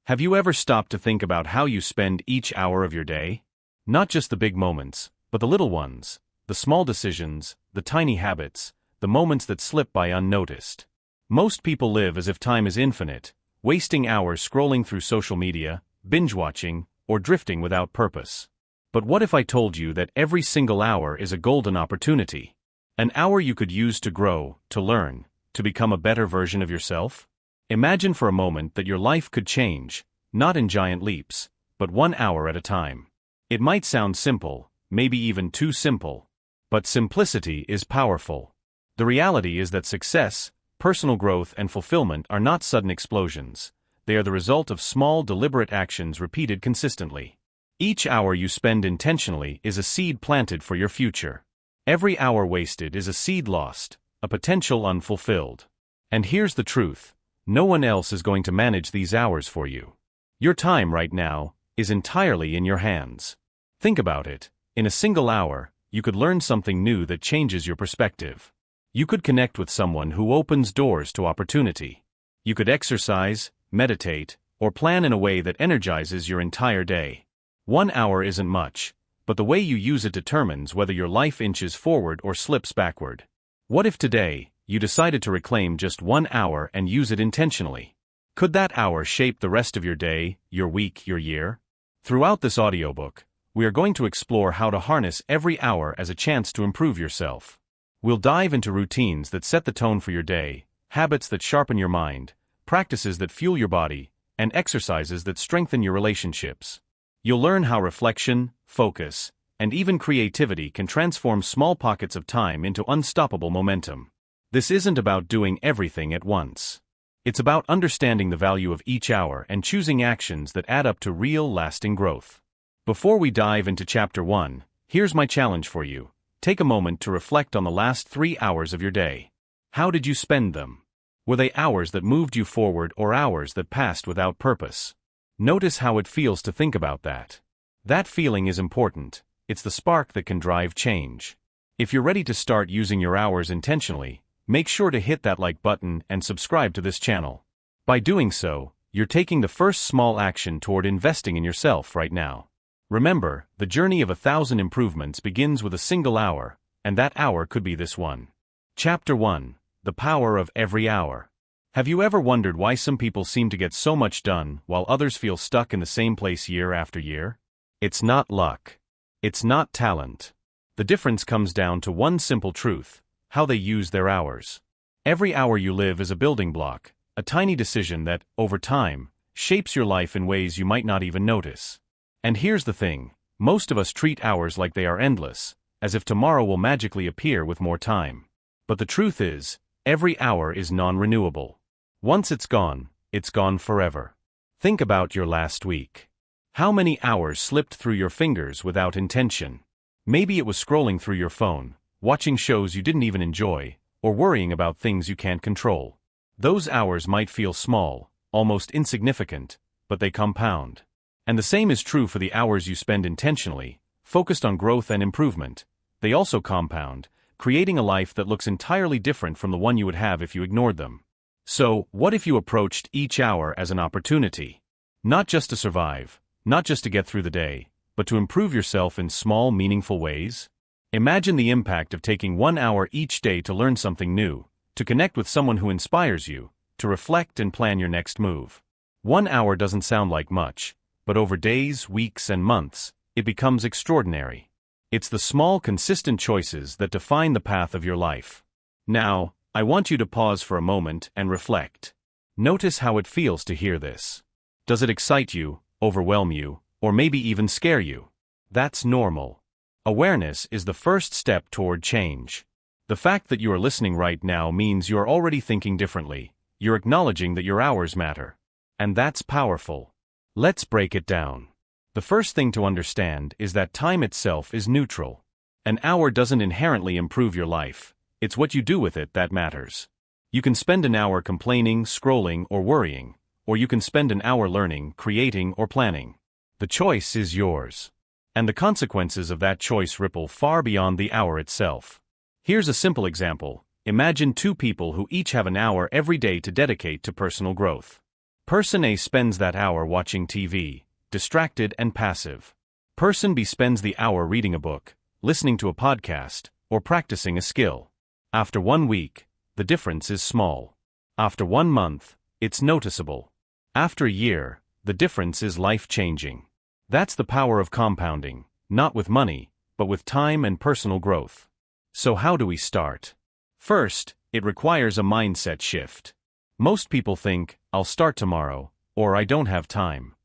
Have you ever stopped to think about how you spend each hour of your day? Not just the big moments, but the little ones, the small decisions, the tiny habits, the moments that slip by unnoticed. Most people live as if time is infinite, wasting hours scrolling through social media, binge-watching, or drifting without purpose. But what if I told you that every single hour is a golden opportunity? An hour you could use to grow, to learn, to become a better version of yourself? Imagine for a moment that your life could change, not in giant leaps, but 1 hour at a time. It might sound simple, maybe even too simple. But simplicity is powerful. The reality is that success, personal growth, and fulfillment are not sudden explosions. They are the result of small, deliberate actions repeated consistently. Each hour you spend intentionally is a seed planted for your future. Every hour wasted is a seed lost, a potential unfulfilled. And here's the truth: no one else is going to manage these hours for you. Your time right now is entirely in your hands. Think about it. In a single hour, you could learn something new that changes your perspective. You could connect with someone who opens doors to opportunity. You could exercise, meditate, or plan in a way that energizes your entire day. 1 hour isn't much, but the way you use it determines whether your life inches forward or slips backward. What if today, you decided to reclaim just 1 hour and use it intentionally? Could that hour shape the rest of your day, your week, your year? Throughout this audiobook, we are going to explore how to harness every hour as a chance to improve yourself. We'll dive into routines that set the tone for your day, habits that sharpen your mind, practices that fuel your body, and exercises that strengthen your relationships. You'll learn how reflection, focus, and even creativity can transform small pockets of time into unstoppable momentum. This isn't about doing everything at once. It's about understanding the value of each hour and choosing actions that add up to real, lasting growth. Before we dive into Chapter 1, here's my challenge for you. Take a moment to reflect on the last 3 hours of your day. How did you spend them? Were they hours that moved you forward or hours that passed without purpose? Notice how it feels to think about that. That feeling is important. It's the spark that can drive change. If you're ready to start using your hours intentionally, make sure to hit that like button and subscribe to this channel. By doing so, you're taking the first small action toward investing in yourself right now. Remember, the journey of 1,000 improvements begins with a single hour, and that hour could be this one. Chapter 1: The Power of Every Hour. Have you ever wondered why some people seem to get so much done while others feel stuck in the same place year after year? It's not luck. It's not talent. The difference comes down to one simple truth: how they use their hours. Every hour you live is a building block, a tiny decision that, over time, shapes your life in ways you might not even notice. And here's the thing: most of us treat hours like they are endless, as if tomorrow will magically appear with more time. But the truth is, every hour is non-renewable. Once it's gone forever. Think about your last week. How many hours slipped through your fingers without intention? Maybe it was scrolling through your phone, watching shows you didn't even enjoy, or worrying about things you can't control. Those hours might feel small, almost insignificant, but they compound. And the same is true for the hours you spend intentionally, focused on growth and improvement. They also compound, creating a life that looks entirely different from the one you would have if you ignored them. So, what if you approached each hour as an opportunity? Not just to survive, not just to get through the day, but to improve yourself in small, meaningful ways? Imagine the impact of taking 1 hour each day to learn something new, to connect with someone who inspires you, to reflect and plan your next move. 1 hour doesn't sound like much, but over days, weeks, and months, it becomes extraordinary. It's the small, consistent choices that define the path of your life. Now, I want you to pause for a moment and reflect. Notice how it feels to hear this. Does it excite you, overwhelm you, or maybe even scare you? That's normal. Awareness is the first step toward change. The fact that you are listening right now means you are already thinking differently. You're acknowledging that your hours matter. And that's powerful. Let's break it down. The first thing to understand is that time itself is neutral. An hour doesn't inherently improve your life. It's what you do with it that matters. You can spend an hour complaining, scrolling, or worrying, or you can spend an hour learning, creating, or planning. The choice is yours. And the consequences of that choice ripple far beyond the hour itself. Here's a simple example. Imagine 2 people who each have an hour every day to dedicate to personal growth. Person A spends that hour watching TV, distracted and passive. Person B spends the hour reading a book, listening to a podcast, or practicing a skill. After 1 week, the difference is small. After 1 month, it's noticeable. After a year, the difference is life-changing. That's the power of compounding, not with money, but with time and personal growth. So how do we start? First, it requires a mindset shift. Most people think, I'll start tomorrow, or I don't have time.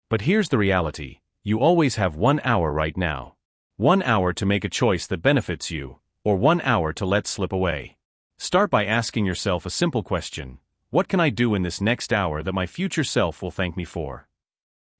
But here's the reality. You always have 1 hour right now. 1 hour to make a choice that benefits you, or 1 hour to let slip away. Start by asking yourself a simple question. What can I do in this next hour that my future self will thank me for?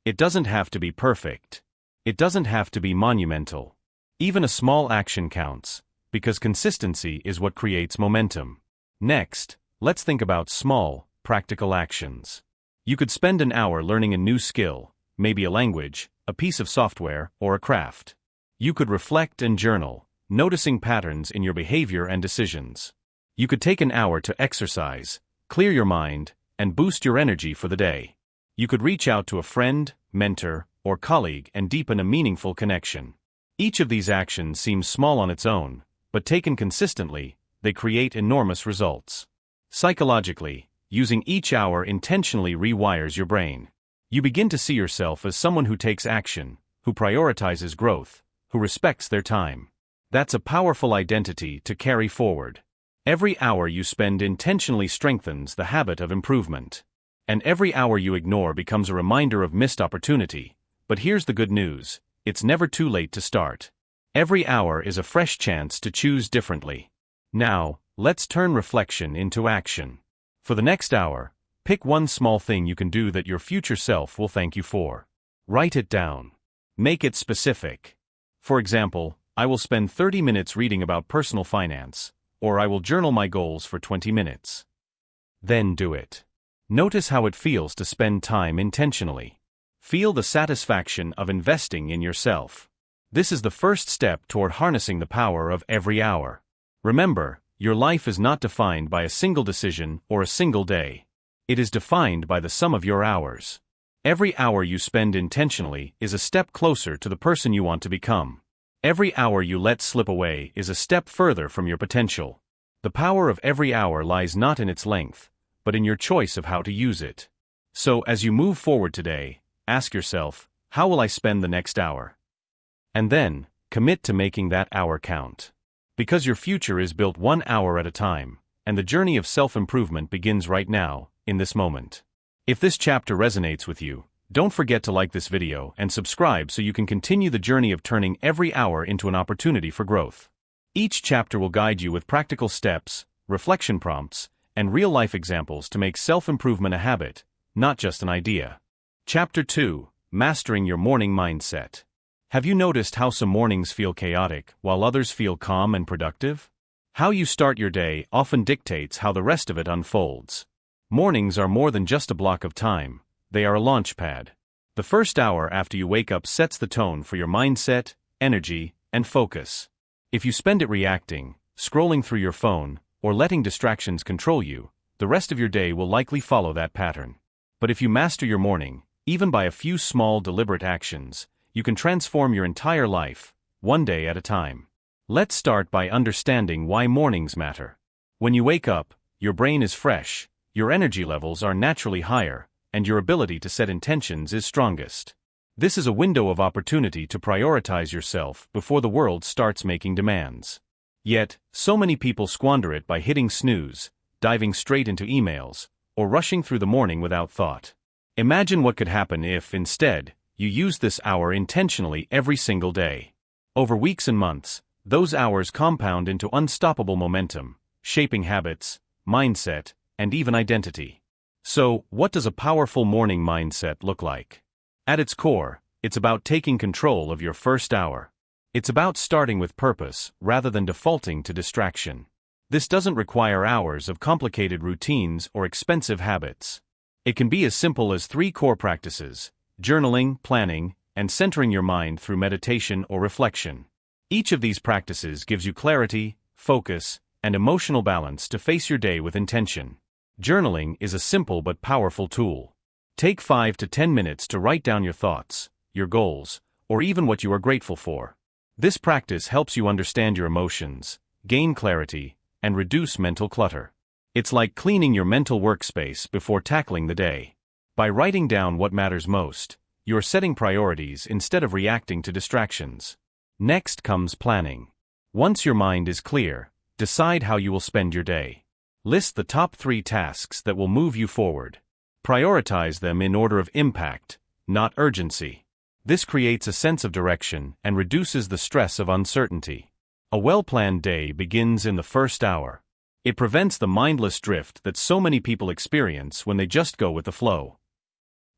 It doesn't have to be perfect. It doesn't have to be monumental. Even a small action counts, because consistency is what creates momentum. Next, let's think about small, practical actions. You could spend an hour learning a new skill, maybe a language, a piece of software, or a craft. You could reflect and journal, noticing patterns in your behavior and decisions. You could take an hour to exercise, clear your mind, and boost your energy for the day. You could reach out to a friend, mentor, or colleague and deepen a meaningful connection. Each of these actions seems small on its own, but taken consistently, they create enormous results. Psychologically, using each hour intentionally rewires your brain. You begin to see yourself as someone who takes action, who prioritizes growth, who respects their time. That's a powerful identity to carry forward. Every hour you spend intentionally strengthens the habit of improvement. And every hour you ignore becomes a reminder of missed opportunity. But here's the good news. It's never too late to start. Every hour is a fresh chance to choose differently. Now, let's turn reflection into action. For the next hour, pick one small thing you can do that your future self will thank you for. Write it down. Make it specific. For example, I will spend 30 minutes reading about personal finance, or I will journal my goals for 20 minutes. Then do it. Notice how it feels to spend time intentionally. Feel the satisfaction of investing in yourself. This is the first step toward harnessing the power of every hour. Remember, your life is not defined by a single decision or a single day. It is defined by the sum of your hours. Every hour you spend intentionally is a step closer to the person you want to become. Every hour you let slip away is a step further from your potential. The power of every hour lies not in its length, but in your choice of how to use it. So, as you move forward today, ask yourself, how will I spend the next hour? And then, commit to making that hour count. Because your future is built 1 hour at a time, and the journey of self-improvement begins right now, in this moment. If this chapter resonates with you, don't forget to like this video and subscribe so you can continue the journey of turning every hour into an opportunity for growth. Each chapter will guide you with practical steps, reflection prompts, and real-life examples to make self-improvement a habit, not just an idea. Chapter 2: Mastering Your Morning Mindset. Have you noticed how some mornings feel chaotic while others feel calm and productive? How you start your day often dictates how the rest of it unfolds. Mornings are more than just a block of time, they are a launch pad. The first hour after you wake up sets the tone for your mindset, energy, and focus. If you spend it reacting, scrolling through your phone, or letting distractions control you, the rest of your day will likely follow that pattern. But if you master your morning, even by a few small deliberate actions, you can transform your entire life, one day at a time. Let's start by understanding why mornings matter. When you wake up, your brain is fresh, your energy levels are naturally higher, and your ability to set intentions is strongest. This is a window of opportunity to prioritize yourself before the world starts making demands. Yet, so many people squander it by hitting snooze, diving straight into emails, or rushing through the morning without thought. Imagine what could happen if, instead, you used this hour intentionally every single day. Over weeks and months, those hours compound into unstoppable momentum, shaping habits, mindset, and even identity. So, what does a powerful morning mindset look like? At its core, it's about taking control of your first hour. It's about starting with purpose rather than defaulting to distraction. This doesn't require hours of complicated routines or expensive habits. It can be as simple as 3 core practices: journaling, planning, and centering your mind through meditation or reflection. Each of these practices gives you clarity, focus, and emotional balance to face your day with intention. Journaling is a simple but powerful tool. Take 5 to 10 minutes to write down your thoughts, your goals, or even what you are grateful for. This practice helps you understand your emotions, gain clarity, and reduce mental clutter. It's like cleaning your mental workspace before tackling the day. By writing down what matters most, you're setting priorities instead of reacting to distractions. Next comes planning. Once your mind is clear, decide how you will spend your day. List the top 3 tasks that will move you forward. Prioritize them in order of impact, not urgency. This creates a sense of direction and reduces the stress of uncertainty. A well-planned day begins in the first hour. It prevents the mindless drift that so many people experience when they just go with the flow.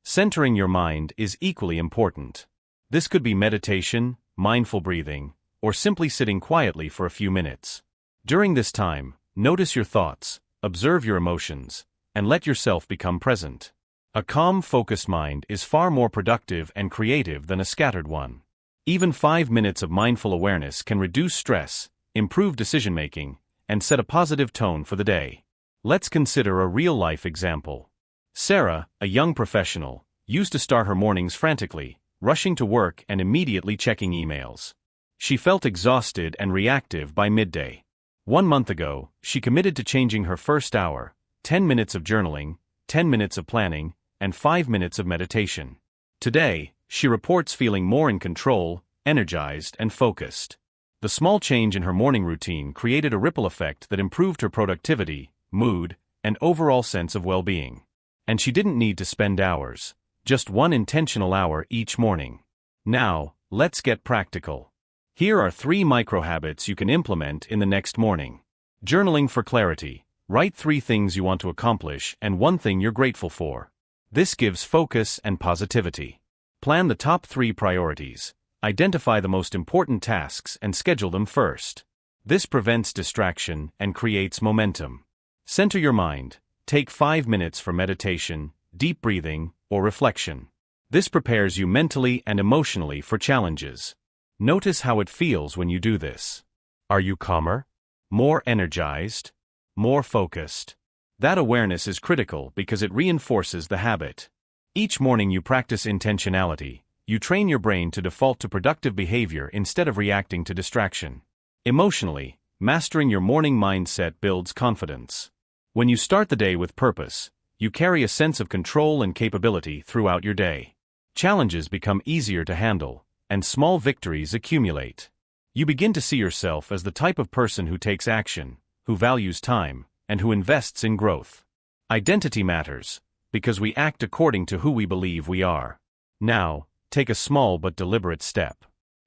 Centering your mind is equally important. This could be meditation, mindful breathing, or simply sitting quietly for a few minutes. During this time, notice your thoughts, observe your emotions, and let yourself become present. A calm, focused mind is far more productive and creative than a scattered one. Even 5 minutes of mindful awareness can reduce stress, improve decision-making, and set a positive tone for the day. Let's consider a real-life example. Sarah, a young professional, used to start her mornings frantically, rushing to work and immediately checking emails. She felt exhausted and reactive by midday. 1 month ago, she committed to changing her first hour, 10 minutes of journaling, 10 minutes of planning, and 5 minutes of meditation. Today, she reports feeling more in control, energized, and focused. The small change in her morning routine created a ripple effect that improved her productivity, mood, and overall sense of well-being. And she didn't need to spend hours, just 1 intentional hour each morning. Now, let's get practical. Here are 3 micro-habits you can implement in the next morning. Journaling for clarity. Write 3 things you want to accomplish and 1 thing you're grateful for. This gives focus and positivity. Plan the top 3 priorities. Identify the most important tasks and schedule them first. This prevents distraction and creates momentum. Center your mind. Take 5 minutes for meditation, deep breathing, or reflection. This prepares you mentally and emotionally for challenges. Notice how it feels when you do this. Are you calmer? More energized? More focused? That awareness is critical because it reinforces the habit. Each morning you practice intentionality. You train your brain to default to productive behavior instead of reacting to distraction. Emotionally, mastering your morning mindset builds confidence. When you start the day with purpose, you carry a sense of control and capability throughout your day. Challenges become easier to handle, and small victories accumulate. You begin to see yourself as the type of person who takes action, who values time, and who invests in growth. Identity matters, because we act according to who we believe we are. Now, take a small but deliberate step.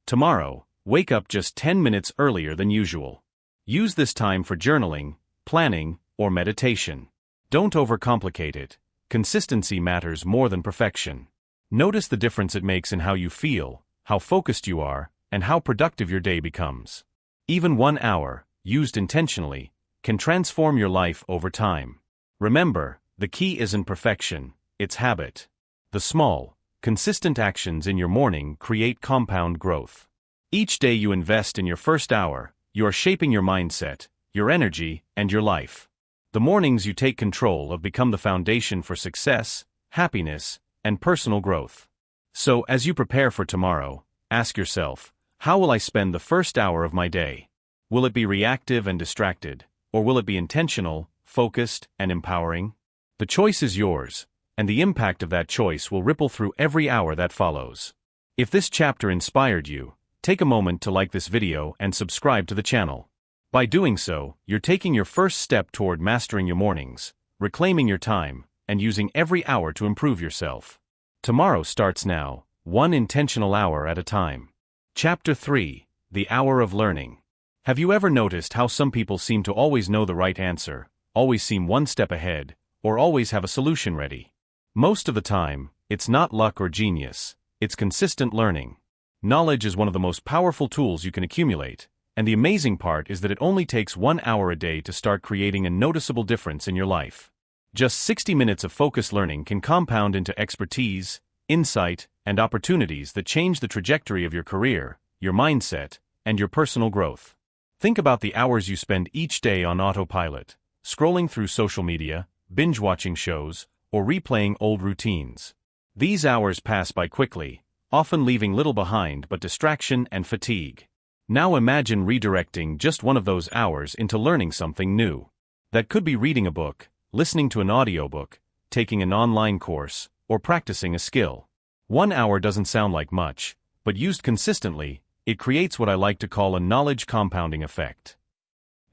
Tomorrow, wake up just 10 minutes earlier than usual. Use this time for journaling, planning, or meditation. Don't overcomplicate it. Consistency matters more than perfection. Notice the difference it makes in how you feel, how focused you are, and how productive your day becomes. Even 1 hour, used intentionally, can transform your life over time. Remember, the key isn't perfection, it's habit. The small, consistent actions in your morning create compound growth. Each day you invest in your first hour, you are shaping your mindset, your energy, and your life. The mornings you take control of become the foundation for success, happiness, and personal growth. So, as you prepare for tomorrow, ask yourself, how will I spend the first hour of my day? Will it be reactive and distracted, or will it be intentional, focused, and empowering? The choice is yours, and the impact of that choice will ripple through every hour that follows. If this chapter inspired you, take a moment to like this video and subscribe to the channel. By doing so, you're taking your first step toward mastering your mornings, reclaiming your time, and using every hour to improve yourself. Tomorrow starts now, 1 intentional hour at a time. Chapter 3: The Hour of Learning. Have you ever noticed how some people seem to always know the right answer, always seem 1 step ahead, or always have a solution ready? Most of the time, it's not luck or genius, it's consistent learning. Knowledge is one of the most powerful tools you can accumulate, and the amazing part is that it only takes 1 hour a day to start creating a noticeable difference in your life. Just 60 minutes of focused learning can compound into expertise, insight, and opportunities that change the trajectory of your career, your mindset, and your personal growth. Think about the hours you spend each day on autopilot, scrolling through social media, binge-watching shows, or replaying old routines. These hours pass by quickly, often leaving little behind but distraction and fatigue. Now imagine redirecting just one of those hours into learning something new. That could be reading a book, listening to an audiobook, taking an online course, or practicing a skill. 1 hour doesn't sound like much, but used consistently, it creates what I like to call a knowledge compounding effect.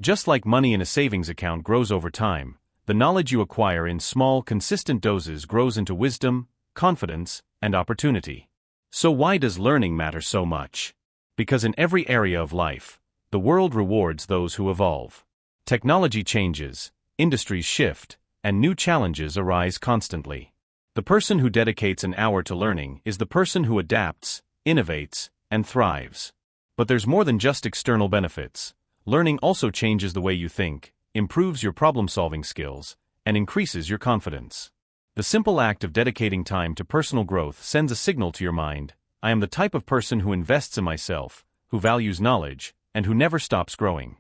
Just like money in a savings account grows over time, the knowledge you acquire in small, consistent doses grows into wisdom, confidence, and opportunity. So why does learning matter so much? Because in every area of life, the world rewards those who evolve. Technology changes, industries shift, and new challenges arise constantly. The person who dedicates an hour to learning is the person who adapts, innovates, and thrives. But there's more than just external benefits. Learning also changes the way you think, improves your problem-solving skills, and increases your confidence. The simple act of dedicating time to personal growth sends a signal to your mind: I am the type of person who invests in myself, who values knowledge, and who never stops growing.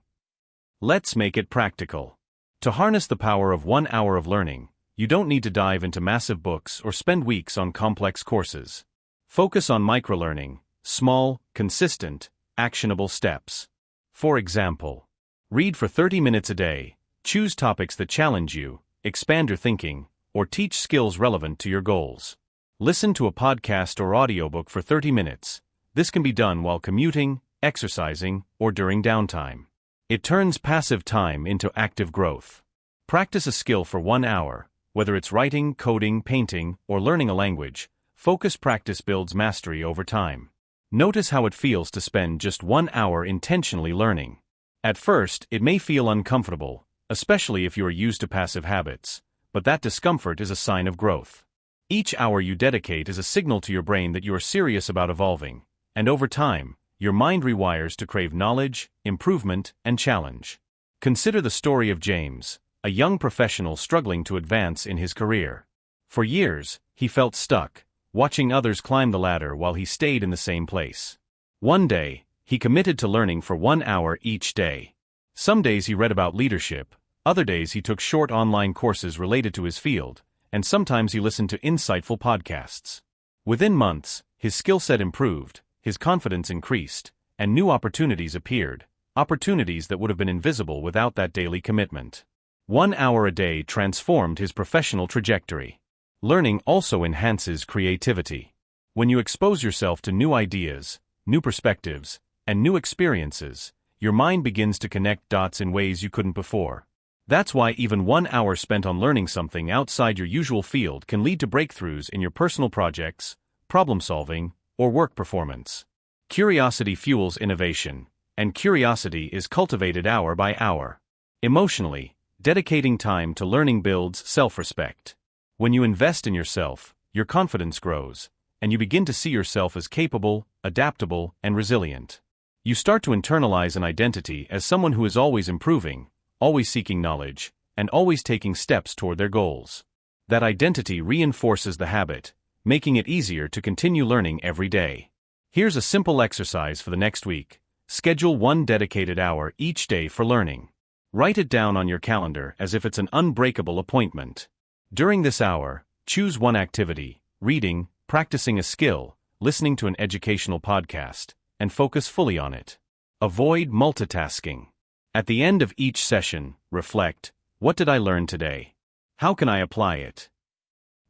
Let's make it practical. To harness the power of 1 hour of learning, you don't need to dive into massive books or spend weeks on complex courses. Focus on microlearning, small, consistent, actionable steps. For example, read for 30 minutes a day, choose topics that challenge you, expand your thinking, or teach skills relevant to your goals. Listen to a podcast or audiobook for 30 minutes. This can be done while commuting, exercising, or during downtime. It turns passive time into active growth. Practice a skill for 1 hour, whether it's writing, coding, painting, or learning a language. Focused practice builds mastery over time. Notice how it feels to spend just 1 hour intentionally learning. At first, it may feel uncomfortable, especially if you are used to passive habits, but that discomfort is a sign of growth. Each hour you dedicate is a signal to your brain that you are serious about evolving, and over time, your mind rewires to crave knowledge, improvement, and challenge. Consider the story of James, a young professional struggling to advance in his career. For years, he felt stuck, watching others climb the ladder while he stayed in the same place. One day, he committed to learning for 1 hour each day. Some days he read about leadership, other days he took short online courses related to his field, and sometimes he listened to insightful podcasts. Within months, his skill set improved, his confidence increased, and new opportunities appeared, opportunities that would have been invisible without that daily commitment. 1 hour a day transformed his professional trajectory. Learning also enhances creativity. When you expose yourself to new ideas, new perspectives, and new experiences, your mind begins to connect dots in ways you couldn't before. That's why even 1 hour spent on learning something outside your usual field can lead to breakthroughs in your personal projects, problem-solving, or work performance. Curiosity fuels innovation, and curiosity is cultivated hour by hour. Emotionally, dedicating time to learning builds self-respect. When you invest in yourself, your confidence grows, and you begin to see yourself as capable, adaptable, and resilient. You start to internalize an identity as someone who is always improving, always seeking knowledge, and always taking steps toward their goals. That identity reinforces the habit, making it easier to continue learning every day. Here's a simple exercise for the next week. Schedule 1 dedicated hour each day for learning. Write it down on your calendar as if it's an unbreakable appointment. During this hour, choose one activity: reading, practicing a skill, listening to an educational podcast, and focus fully on it. Avoid multitasking. At the end of each session, reflect: what did I learn today? How can I apply it?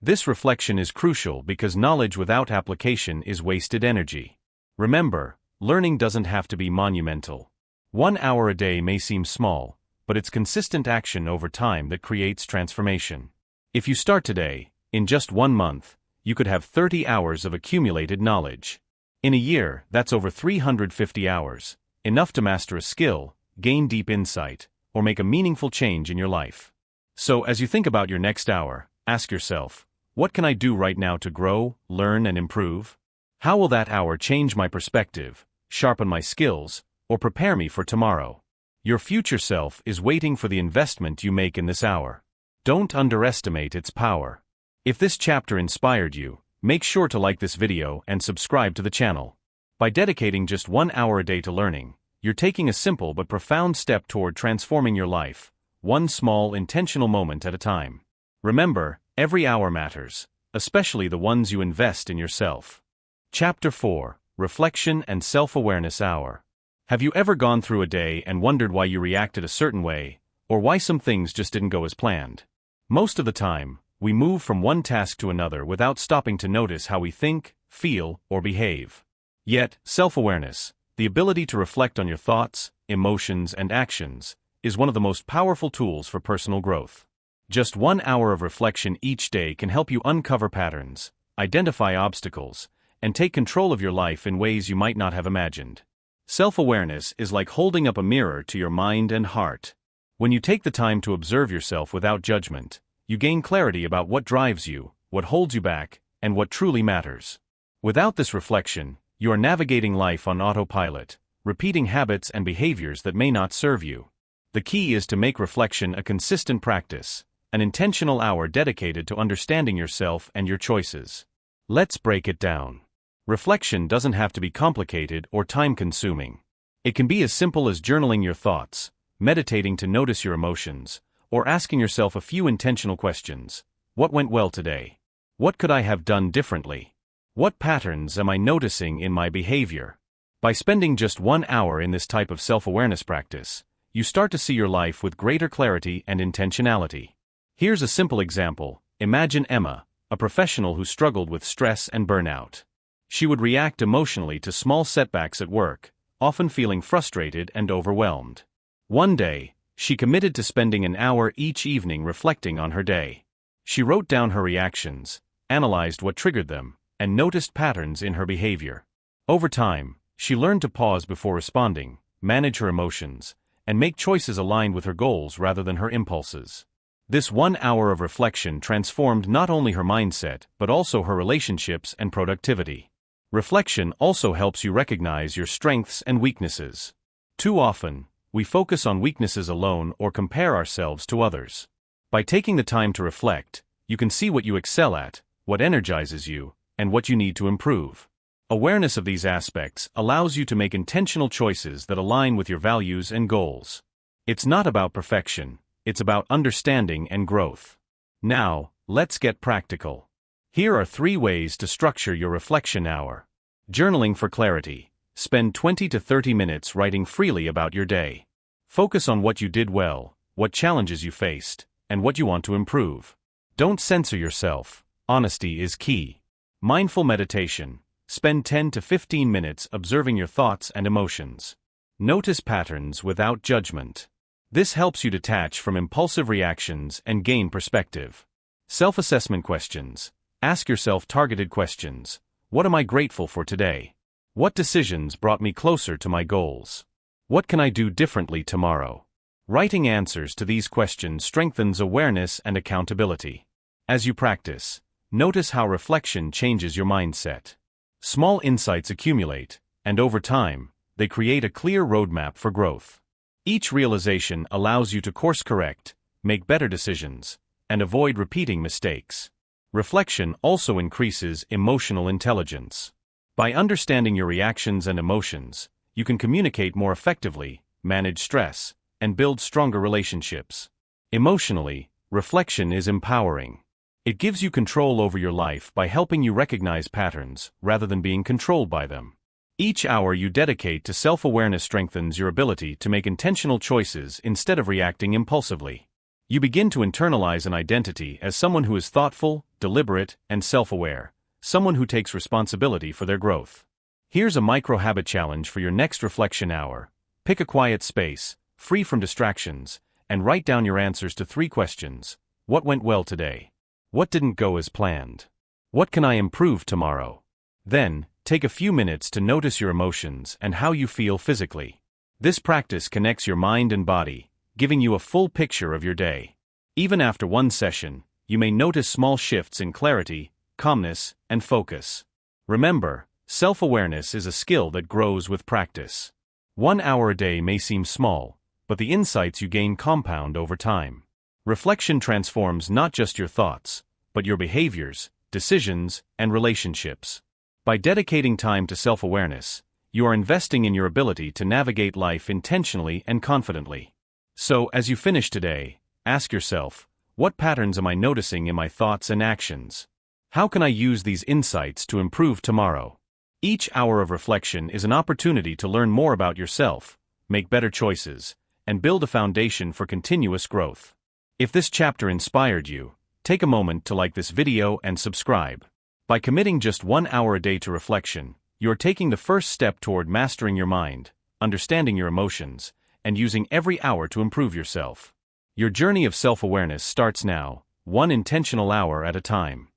This reflection is crucial because knowledge without application is wasted energy. Remember, learning doesn't have to be monumental. 1 hour a day may seem small, but it's consistent action over time that creates transformation. If you start today, in just 1 month, you could have 30 hours of accumulated knowledge. In a year, that's over 350 hours, enough to master a skill, gain deep insight, or make a meaningful change in your life. So as you think about your next hour, ask yourself, what can I do right now to grow, learn, and improve? How will that hour change my perspective, sharpen my skills, or prepare me for tomorrow? Your future self is waiting for the investment you make in this hour. Don't underestimate its power. If this chapter inspired you, make sure to like this video and subscribe to the channel. By dedicating just 1 hour a day to learning, you're taking a simple but profound step toward transforming your life, one small intentional moment at a time. Remember, Every hour matters, especially the ones you invest in yourself. Chapter 4: Reflection and Self-Awareness Hour. Have you ever gone through a day and wondered why you reacted a certain way, or why some things just didn't go as planned? Most of the time, we move from one task to another without stopping to notice how we think, feel, or behave. Yet, self-awareness, the ability to reflect on your thoughts, emotions, and actions, is one of the most powerful tools for personal growth. Just 1 hour of reflection each day can help you uncover patterns, identify obstacles, and take control of your life in ways you might not have imagined. Self-awareness is like holding up a mirror to your mind and heart. When you take the time to observe yourself without judgment, you gain clarity about what drives you, what holds you back, and what truly matters. Without this reflection, you are navigating life on autopilot, repeating habits and behaviors that may not serve you. The key is to make reflection a consistent practice, an intentional hour dedicated to understanding yourself and your choices. Let's break it down. Reflection doesn't have to be complicated or time-consuming. It can be as simple as journaling your thoughts, meditating to notice your emotions, or asking yourself a few intentional questions. What went well today? What could I have done differently? What patterns am I noticing in my behavior? By spending just 1 hour in this type of self-awareness practice, you start to see your life with greater clarity and intentionality. Here's a simple example. Imagine Emma, a professional who struggled with stress and burnout. She would react emotionally to small setbacks at work, often feeling frustrated and overwhelmed. One day, she committed to spending an hour each evening reflecting on her day. She wrote down her reactions, analyzed what triggered them, and noticed patterns in her behavior. Over time, she learned to pause before responding, manage her emotions, and make choices aligned with her goals rather than her impulses. This 1 hour of reflection transformed not only her mindset but also her relationships and productivity. Reflection also helps you recognize your strengths and weaknesses. Too often, we focus on weaknesses alone or compare ourselves to others. By taking the time to reflect, you can see what you excel at, what energizes you, and what you need to improve. Awareness of these aspects allows you to make intentional choices that align with your values and goals. It's not about perfection, it's about understanding and growth. Now, let's get practical. Here are 3 ways to structure your reflection hour. Journaling for clarity. Spend 20 to 30 minutes writing freely about your day. Focus on what you did well, what challenges you faced, and what you want to improve. Don't censor yourself. Honesty is key. Mindful meditation. Spend 10 to 15 minutes observing your thoughts and emotions. Notice patterns without judgment. This helps you detach from impulsive reactions and gain perspective. Self-assessment questions. Ask yourself targeted questions. What am I grateful for today? What decisions brought me closer to my goals? What can I do differently tomorrow? Writing answers to these questions strengthens awareness and accountability. As you practice, notice how reflection changes your mindset. Small insights accumulate, and over time, they create a clear roadmap for growth. Each realization allows you to course-correct, make better decisions, and avoid repeating mistakes. Reflection also increases emotional intelligence. By understanding your reactions and emotions, you can communicate more effectively, manage stress, and build stronger relationships. Emotionally, reflection is empowering. It gives you control over your life by helping you recognize patterns rather than being controlled by them. Each hour you dedicate to self-awareness strengthens your ability to make intentional choices instead of reacting impulsively. You begin to internalize an identity as someone who is thoughtful, deliberate, and self-aware, someone who takes responsibility for their growth. Here's a micro-habit challenge for your next reflection hour. Pick a quiet space, free from distractions, and write down your answers to 3 questions. What went well today? What didn't go as planned? What can I improve tomorrow? Then, take a few minutes to notice your emotions and how you feel physically. This practice connects your mind and body, giving you a full picture of your day. Even after one session, you may notice small shifts in clarity, calmness, and focus. Remember, self-awareness is a skill that grows with practice. 1 hour a day may seem small, but the insights you gain compound over time. Reflection transforms not just your thoughts, but your behaviors, decisions, and relationships. By dedicating time to self-awareness, you are investing in your ability to navigate life intentionally and confidently. So, as you finish today, ask yourself, What patterns am I noticing in my thoughts and actions? How can I use these insights to improve tomorrow? Each hour of reflection is an opportunity to learn more about yourself, make better choices, and build a foundation for continuous growth. If this chapter inspired you, take a moment to like this video and subscribe. By committing just 1 hour a day to reflection, you're taking the first step toward mastering your mind, understanding your emotions, and using every hour to improve yourself. Your journey of self-awareness starts now, one intentional hour at a time.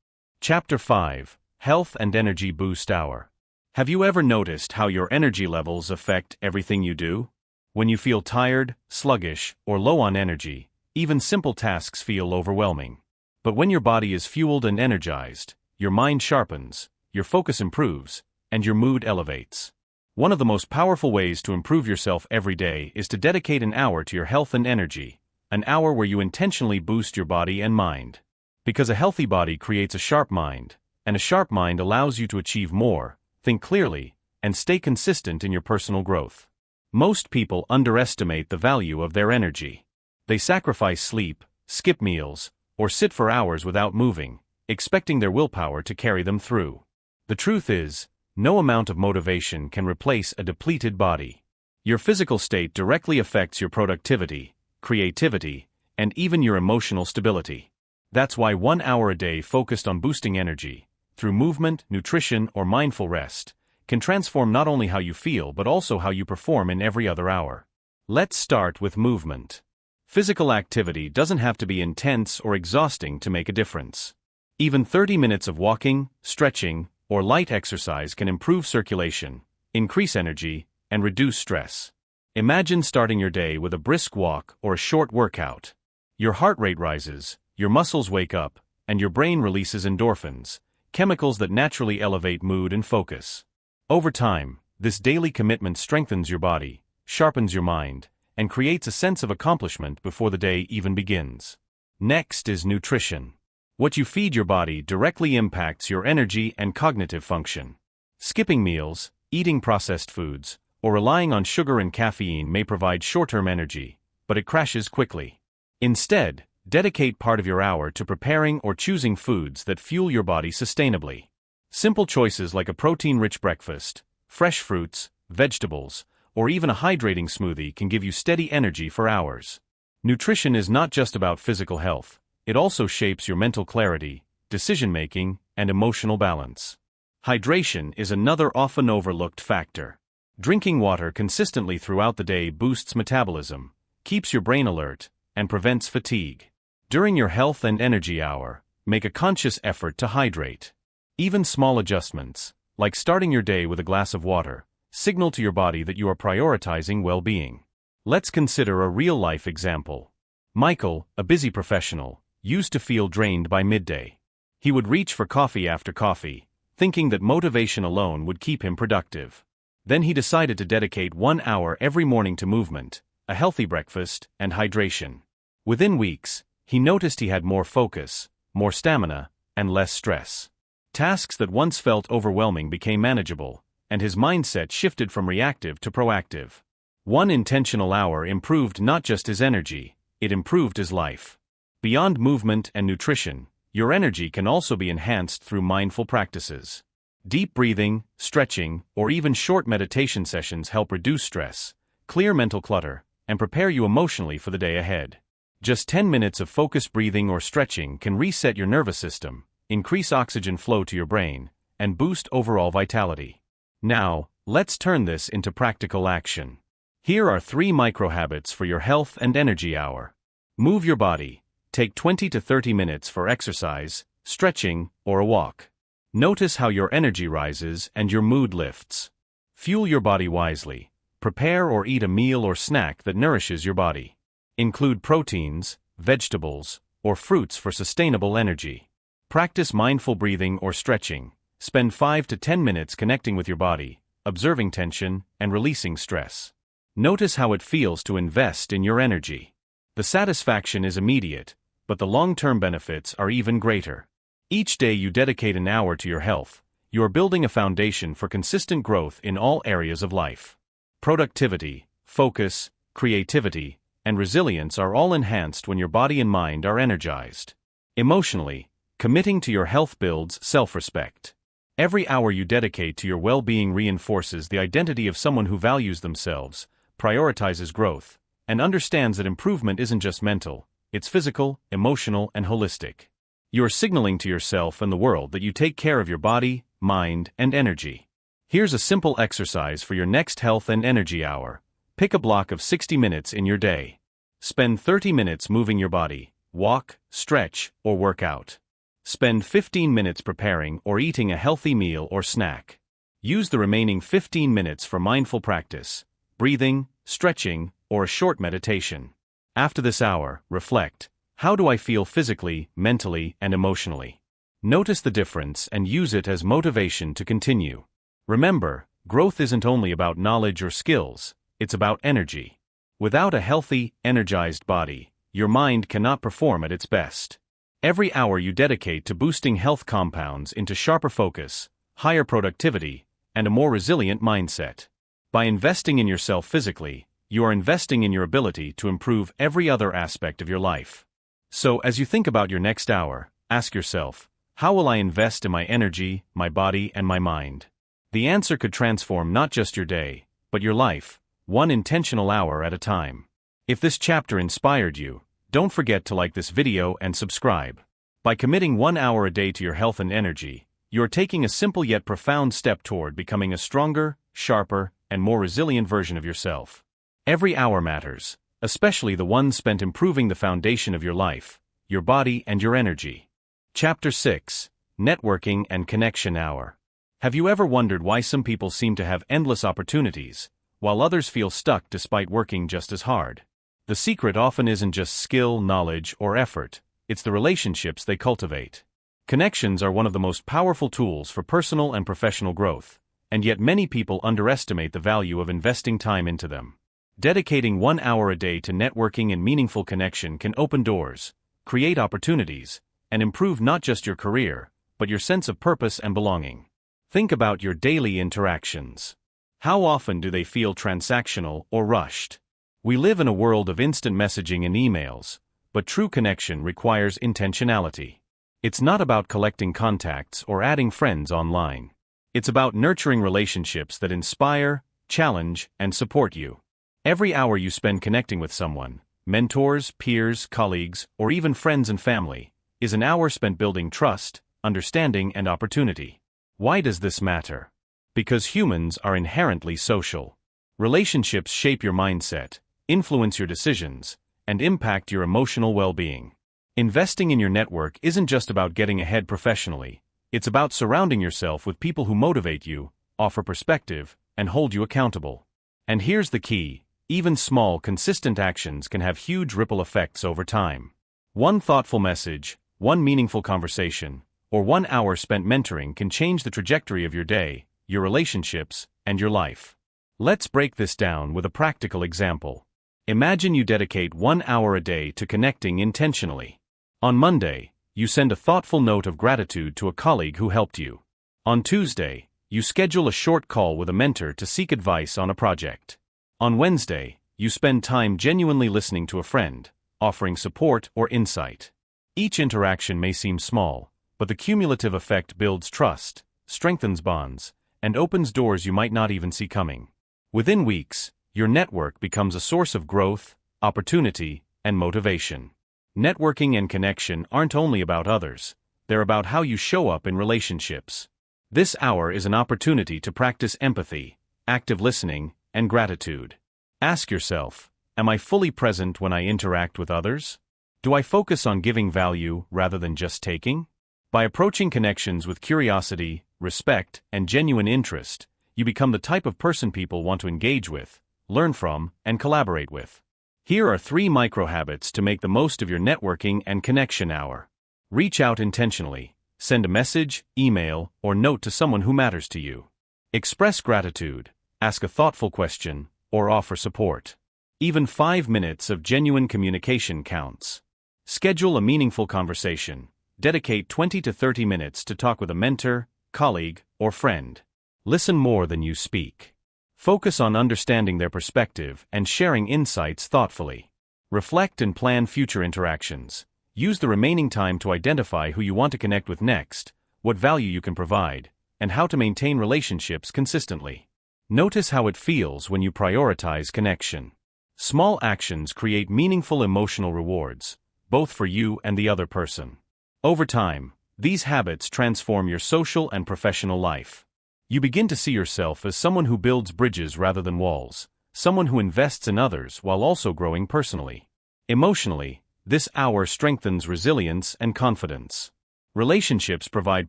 Chapter 5, Health and Energy Boost Hour. Have you ever noticed how your energy levels affect everything you do? When you feel tired, sluggish, or low on energy, even simple tasks feel overwhelming. But when your body is fueled and energized, your mind sharpens, your focus improves, and your mood elevates. One of the most powerful ways to improve yourself every day is to dedicate an hour to your health and energy, an hour where you intentionally boost your body and mind. Because a healthy body creates a sharp mind, and a sharp mind allows you to achieve more, think clearly, and stay consistent in your personal growth. Most people underestimate the value of their energy. They sacrifice sleep, skip meals, or sit for hours without moving, expecting their willpower to carry them through. The truth is, no amount of motivation can replace a depleted body. Your physical state directly affects your productivity, creativity, and even your emotional stability. That's why 1 hour a day focused on boosting energy, through movement, nutrition, or mindful rest, can transform not only how you feel but also how you perform in every other hour. Let's start with movement. Physical activity doesn't have to be intense or exhausting to make a difference. Even 30 minutes of walking, stretching, or light exercise can improve circulation, increase energy, and reduce stress. Imagine starting your day with a brisk walk or a short workout. Your heart rate rises, your muscles wake up, and your brain releases endorphins, chemicals that naturally elevate mood and focus. Over time, this daily commitment strengthens your body, sharpens your mind, and creates a sense of accomplishment before the day even begins. Next is nutrition. What you feed your body directly impacts your energy and cognitive function. Skipping meals, eating processed foods, or relying on sugar and caffeine may provide short-term energy, but it crashes quickly. Instead, dedicate part of your hour to preparing or choosing foods that fuel your body sustainably. Simple choices like a protein-rich breakfast, fresh fruits, vegetables, or even a hydrating smoothie can give you steady energy for hours. Nutrition is not just about physical health, it also shapes your mental clarity, decision-making, and emotional balance. Hydration is another often overlooked factor. Drinking water consistently throughout the day boosts metabolism, keeps your brain alert, and prevents fatigue. During your health and energy hour, make a conscious effort to hydrate. Even small adjustments, like starting your day with a glass of water, signal to your body that you are prioritizing well-being. Let's consider a real-life example. Michael, a busy professional, used to feel drained by midday. He would reach for coffee after coffee, thinking that motivation alone would keep him productive. Then he decided to dedicate 1 hour every morning to movement, a healthy breakfast, and hydration. Within weeks, he noticed he had more focus, more stamina, and less stress. Tasks that once felt overwhelming became manageable, and his mindset shifted from reactive to proactive. One intentional hour improved not just his energy, it improved his life. Beyond movement and nutrition, your energy can also be enhanced through mindful practices. Deep breathing, stretching, or even short meditation sessions help reduce stress, clear mental clutter, and prepare you emotionally for the day ahead. Just 10 minutes of focused breathing or stretching can reset your nervous system, increase oxygen flow to your brain, and boost overall vitality. Now, let's turn this into practical action. Here are 3 micro-habits for your health and energy hour. Move your body. Take 20 to 30 minutes for exercise, stretching, or a walk. Notice how your energy rises and your mood lifts. Fuel your body wisely. Prepare or eat a meal or snack that nourishes your body. Include proteins, vegetables, or fruits for sustainable energy. Practice mindful breathing or stretching. Spend 5 to 10 minutes connecting with your body, observing tension, and releasing stress. Notice how it feels to invest in your energy. The satisfaction is immediate, but the long-term benefits are even greater. Each day you dedicate an hour to your health, you are building a foundation for consistent growth in all areas of life. Productivity, focus, creativity, and resilience are all enhanced when your body and mind are energized. Emotionally, committing to your health builds self-respect. Every hour you dedicate to your well-being reinforces the identity of someone who values themselves, prioritizes growth, and understands that improvement isn't just mental, it's physical, emotional, and holistic. You're signaling to yourself and the world that you take care of your body, mind, and energy. Here's a simple exercise for your next health and energy hour. Pick a block of 60 minutes in your day. Spend 30 minutes moving your body, walk, stretch, or work out. Spend 15 minutes preparing or eating a healthy meal or snack. Use the remaining 15 minutes for mindful practice, breathing, stretching, or a short meditation. After this hour, reflect. How do I feel physically, mentally, and emotionally? Notice the difference and use it as motivation to continue. Remember, growth isn't only about knowledge or skills, it's about energy. Without a healthy, energized body, your mind cannot perform at its best. Every hour you dedicate to boosting health compounds into sharper focus, higher productivity, and a more resilient mindset. By investing in yourself physically, you are investing in your ability to improve every other aspect of your life. So, as you think about your next hour, ask yourself, how will I invest in my energy, my body, and my mind? The answer could transform not just your day, but your life, one intentional hour at a time. If this chapter inspired you, don't forget to like this video and subscribe. By committing 1 hour a day to your health and energy, you're taking a simple yet profound step toward becoming a stronger, sharper, and more resilient version of yourself. Every hour matters, especially the ones spent improving the foundation of your life, your body, and your energy. Chapter 6: Networking and Connection Hour. Have you ever wondered why some people seem to have endless opportunities, while others feel stuck despite working just as hard? The secret often isn't just skill, knowledge, or effort, it's the relationships they cultivate. Connections are one of the most powerful tools for personal and professional growth, and yet many people underestimate the value of investing time into them. Dedicating 1 hour a day to networking and meaningful connection can open doors, create opportunities, and improve not just your career, but your sense of purpose and belonging. Think about your daily interactions. How often do they feel transactional or rushed? We live in a world of instant messaging and emails, but true connection requires intentionality. It's not about collecting contacts or adding friends online. It's about nurturing relationships that inspire, challenge, and support you. Every hour you spend connecting with someone, mentors, peers, colleagues, or even friends and family, is an hour spent building trust, understanding, and opportunity. Why does this matter? Because humans are inherently social. Relationships shape your mindset, influence your decisions, and impact your emotional well-being. Investing in your network isn't just about getting ahead professionally, it's about surrounding yourself with people who motivate you, offer perspective, and hold you accountable. And here's the key: even small, consistent actions can have huge ripple effects over time. One thoughtful message, one meaningful conversation, or 1 hour spent mentoring can change the trajectory of your day, your relationships, and your life. Let's break this down with a practical example. Imagine you dedicate 1 hour a day to connecting intentionally. On Monday, you send a thoughtful note of gratitude to a colleague who helped you. On Tuesday, you schedule a short call with a mentor to seek advice on a project. On Wednesday, you spend time genuinely listening to a friend, offering support or insight. Each interaction may seem small, but the cumulative effect builds trust, strengthens bonds, and opens doors you might not even see coming. Within weeks, your network becomes a source of growth, opportunity, and motivation. Networking and connection aren't only about others, they're about how you show up in relationships. This hour is an opportunity to practice empathy, active listening, and gratitude. Ask yourself, am I fully present when I interact with others? Do I focus on giving value rather than just taking? By approaching connections with curiosity, respect, and genuine interest, you become the type of person people want to engage with, learn from, and collaborate with. Here are 3 micro-habits to make the most of your networking and connection hour. Reach out intentionally. Send a message, email, or note to someone who matters to you. Express gratitude. Ask a thoughtful question, or offer support. Even 5 minutes of genuine communication counts. Schedule a meaningful conversation. Dedicate 20 to 30 minutes to talk with a mentor, colleague, or friend. Listen more than you speak. Focus on understanding their perspective and sharing insights thoughtfully. Reflect and plan future interactions. Use the remaining time to identify who you want to connect with next, what value you can provide, and how to maintain relationships consistently. Notice how it feels when you prioritize connection. Small actions create meaningful emotional rewards, both for you and the other person. Over time, these habits transform your social and professional life. You begin to see yourself as someone who builds bridges rather than walls, someone who invests in others while also growing personally. Emotionally, this hour strengthens resilience and confidence. Relationships provide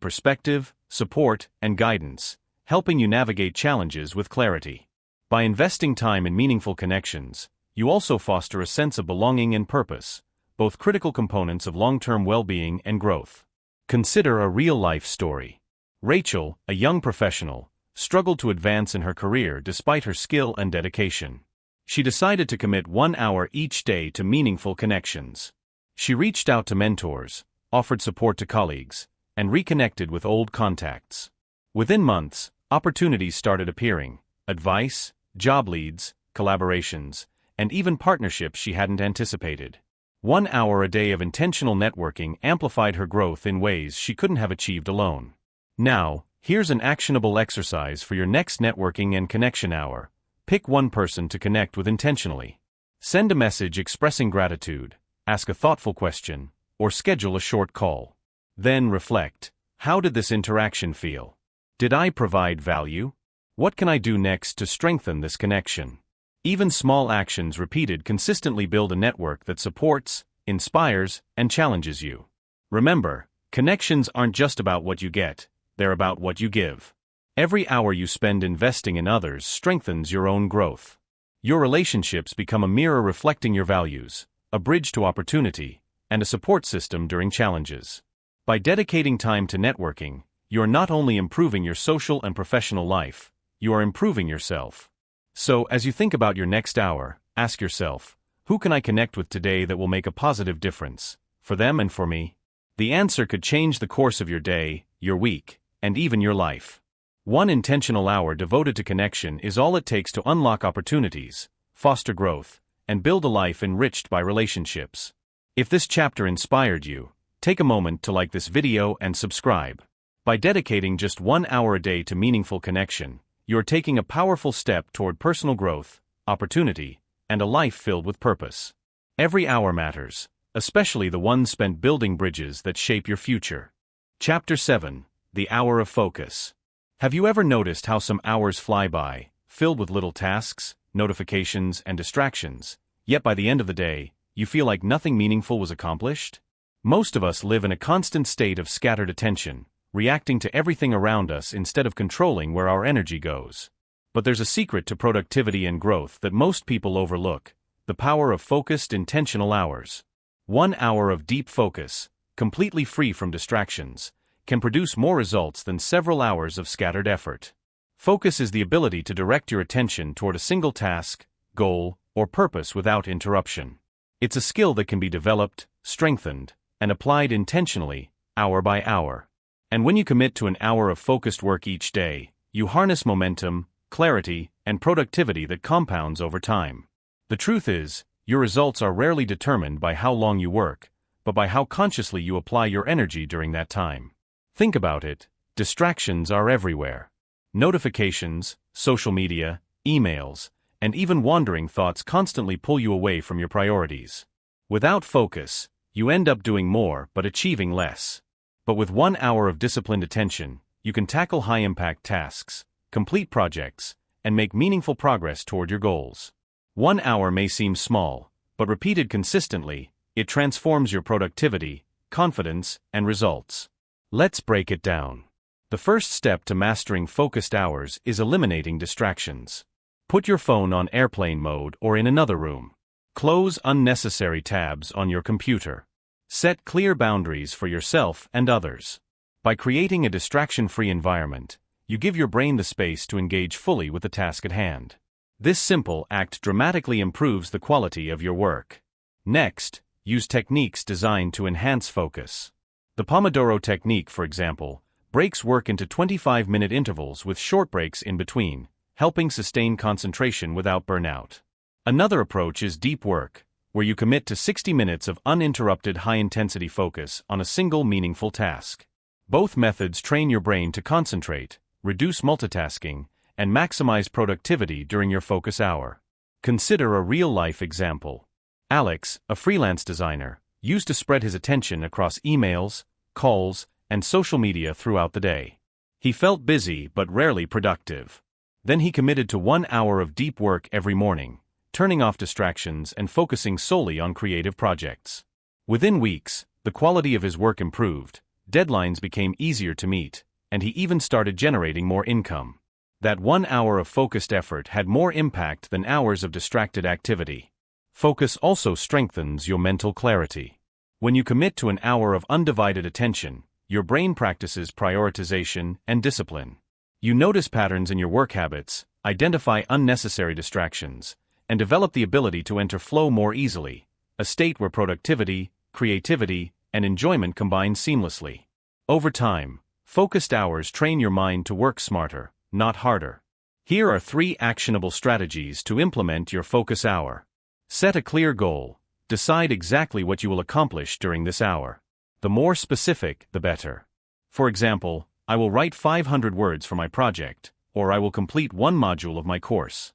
perspective, support, and guidance, helping you navigate challenges with clarity. By investing time in meaningful connections, you also foster a sense of belonging and purpose, both critical components of long-term well-being and growth. Consider a real-life story. Rachel, a young professional, struggled to advance in her career despite her skill and dedication. She decided to commit 1 hour each day to meaningful connections. She reached out to mentors, offered support to colleagues, and reconnected with old contacts. Within months, opportunities started appearing: advice, job leads, collaborations, and even partnerships she hadn't anticipated. 1 hour a day of intentional networking amplified her growth in ways she couldn't have achieved alone. Now, here's an actionable exercise for your next networking and connection hour. Pick one person to connect with intentionally. Send a message expressing gratitude, ask a thoughtful question, or schedule a short call. Then reflect: how did this interaction feel? Did I provide value? What can I do next to strengthen this connection? Even small actions repeated consistently build a network that supports, inspires, and challenges you. Remember, connections aren't just about what you get, they're about what you give. Every hour you spend investing in others strengthens your own growth. Your relationships become a mirror reflecting your values, a bridge to opportunity, and a support system during challenges. By dedicating time to networking, you're not only improving your social and professional life, you are improving yourself. So, as you think about your next hour, ask yourself, who can I connect with today that will make a positive difference, for them and for me? The answer could change the course of your day, your week, and even your life. One intentional hour devoted to connection is all it takes to unlock opportunities, foster growth, and build a life enriched by relationships. If this chapter inspired you, take a moment to like this video and subscribe. By dedicating just 1 hour a day to meaningful connection, you are taking a powerful step toward personal growth, opportunity, and a life filled with purpose. Every hour matters, especially the ones spent building bridges that shape your future. Chapter 7: The Hour of Focus. Have you ever noticed how some hours fly by, filled with little tasks, notifications, and distractions, yet by the end of the day, you feel like nothing meaningful was accomplished? Most of us live in a constant state of scattered attention, reacting to everything around us instead of controlling where our energy goes. But there's a secret to productivity and growth that most people overlook: the power of focused, intentional hours. 1 hour of deep focus, completely free from distractions, can produce more results than several hours of scattered effort. Focus is the ability to direct your attention toward a single task, goal, or purpose without interruption. It's a skill that can be developed, strengthened, and applied intentionally, hour by hour. And when you commit to an hour of focused work each day, you harness momentum, clarity, and productivity that compounds over time. The truth is, your results are rarely determined by how long you work, but by how consciously you apply your energy during that time. Think about it: distractions are everywhere. Notifications, social media, emails, and even wandering thoughts constantly pull you away from your priorities. Without focus, you end up doing more but achieving less. But with 1 hour of disciplined attention, you can tackle high-impact tasks, complete projects, and make meaningful progress toward your goals. 1 hour may seem small, but repeated consistently, it transforms your productivity, confidence, and results. Let's break it down. The first step to mastering focused hours is eliminating distractions. Put your phone on airplane mode or in another room. Close unnecessary tabs on your computer. Set clear boundaries for yourself and others. By creating a distraction-free environment, you give your brain the space to engage fully with the task at hand. This simple act dramatically improves the quality of your work. Next, use techniques designed to enhance focus. The Pomodoro technique, for example, breaks work into 25-minute intervals with short breaks in between, helping sustain concentration without burnout. Another approach is deep work, where you commit to 60 minutes of uninterrupted high-intensity focus on a single meaningful task. Both methods train your brain to concentrate, reduce multitasking, and maximize productivity during your focus hour. Consider a real-life example. Alex, a freelance designer, used to spread his attention across emails, calls, and social media throughout the day. He felt busy but rarely productive. Then he committed to 1 hour of deep work every morning, turning off distractions and focusing solely on creative projects. Within weeks, the quality of his work improved, deadlines became easier to meet, and he even started generating more income. That 1 hour of focused effort had more impact than hours of distracted activity. Focus also strengthens your mental clarity. When you commit to an hour of undivided attention, your brain practices prioritization and discipline. You notice patterns in your work habits, identify unnecessary distractions, and develop the ability to enter flow more easily, a state where productivity, creativity, and enjoyment combine seamlessly. Over time, focused hours train your mind to work smarter, not harder. Here are 3 actionable strategies to implement your focus hour. Set a clear goal. Decide exactly what you will accomplish during this hour. The more specific, the better. For example, I will write 500 words for my project, or I will complete 1 module of my course.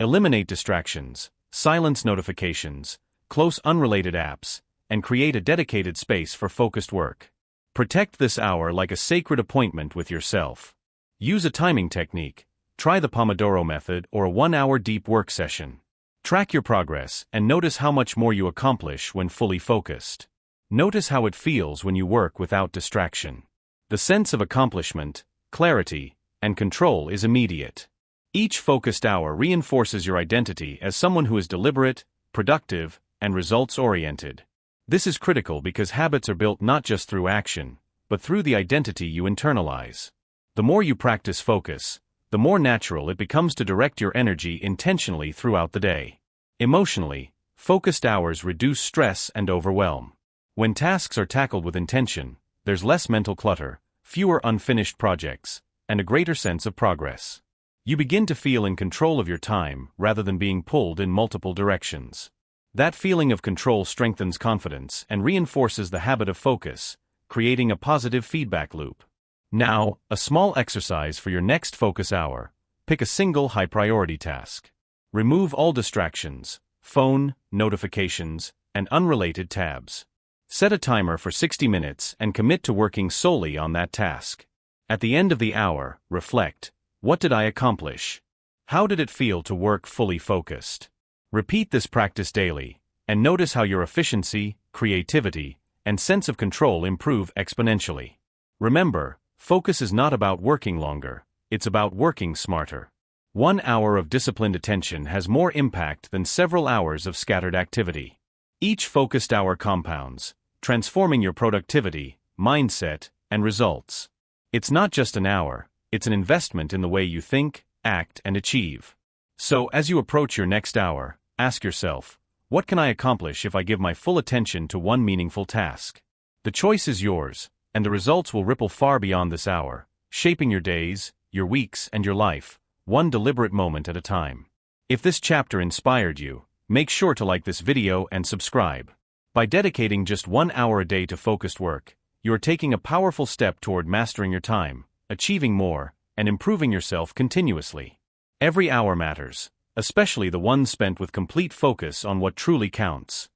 Eliminate distractions, silence notifications, close unrelated apps, and create a dedicated space for focused work. Protect this hour like a sacred appointment with yourself. Use a timing technique. Try the Pomodoro method or a 1-hour deep work session. Track your progress and notice how much more you accomplish when fully focused. Notice how it feels when you work without distraction. The sense of accomplishment, clarity, and control is immediate. Each focused hour reinforces your identity as someone who is deliberate, productive, and results-oriented. This is critical because habits are built not just through action, but through the identity you internalize. The more you practice focus, the more natural it becomes to direct your energy intentionally throughout the day. Emotionally, focused hours reduce stress and overwhelm. When tasks are tackled with intention, there's less mental clutter, fewer unfinished projects, and a greater sense of progress. You begin to feel in control of your time rather than being pulled in multiple directions. That feeling of control strengthens confidence and reinforces the habit of focus, creating a positive feedback loop. Now, a small exercise for your next focus hour. Pick a single high-priority task. Remove all distractions, phone, notifications, and unrelated tabs. Set a timer for 60 minutes and commit to working solely on that task. At the end of the hour, reflect. What did I accomplish? How did it feel to work fully focused? Repeat this practice daily, and notice how your efficiency, creativity, and sense of control improve exponentially. Remember, focus is not about working longer, it's about working smarter. 1 hour of disciplined attention has more impact than several hours of scattered activity. Each focused hour compounds, transforming your productivity, mindset, and results. It's not just an hour, it's an investment in the way you think, act, and achieve. So, as you approach your next hour, ask yourself, what can I accomplish if I give my full attention to one meaningful task? The choice is yours, and the results will ripple far beyond this hour, shaping your days, your weeks, and your life, one deliberate moment at a time. If this chapter inspired you, make sure to like this video and subscribe. By dedicating just 1 hour a day to focused work, you are taking a powerful step toward mastering your time, achieving more, and improving yourself continuously. Every hour matters, especially the ones spent with complete focus on what truly counts.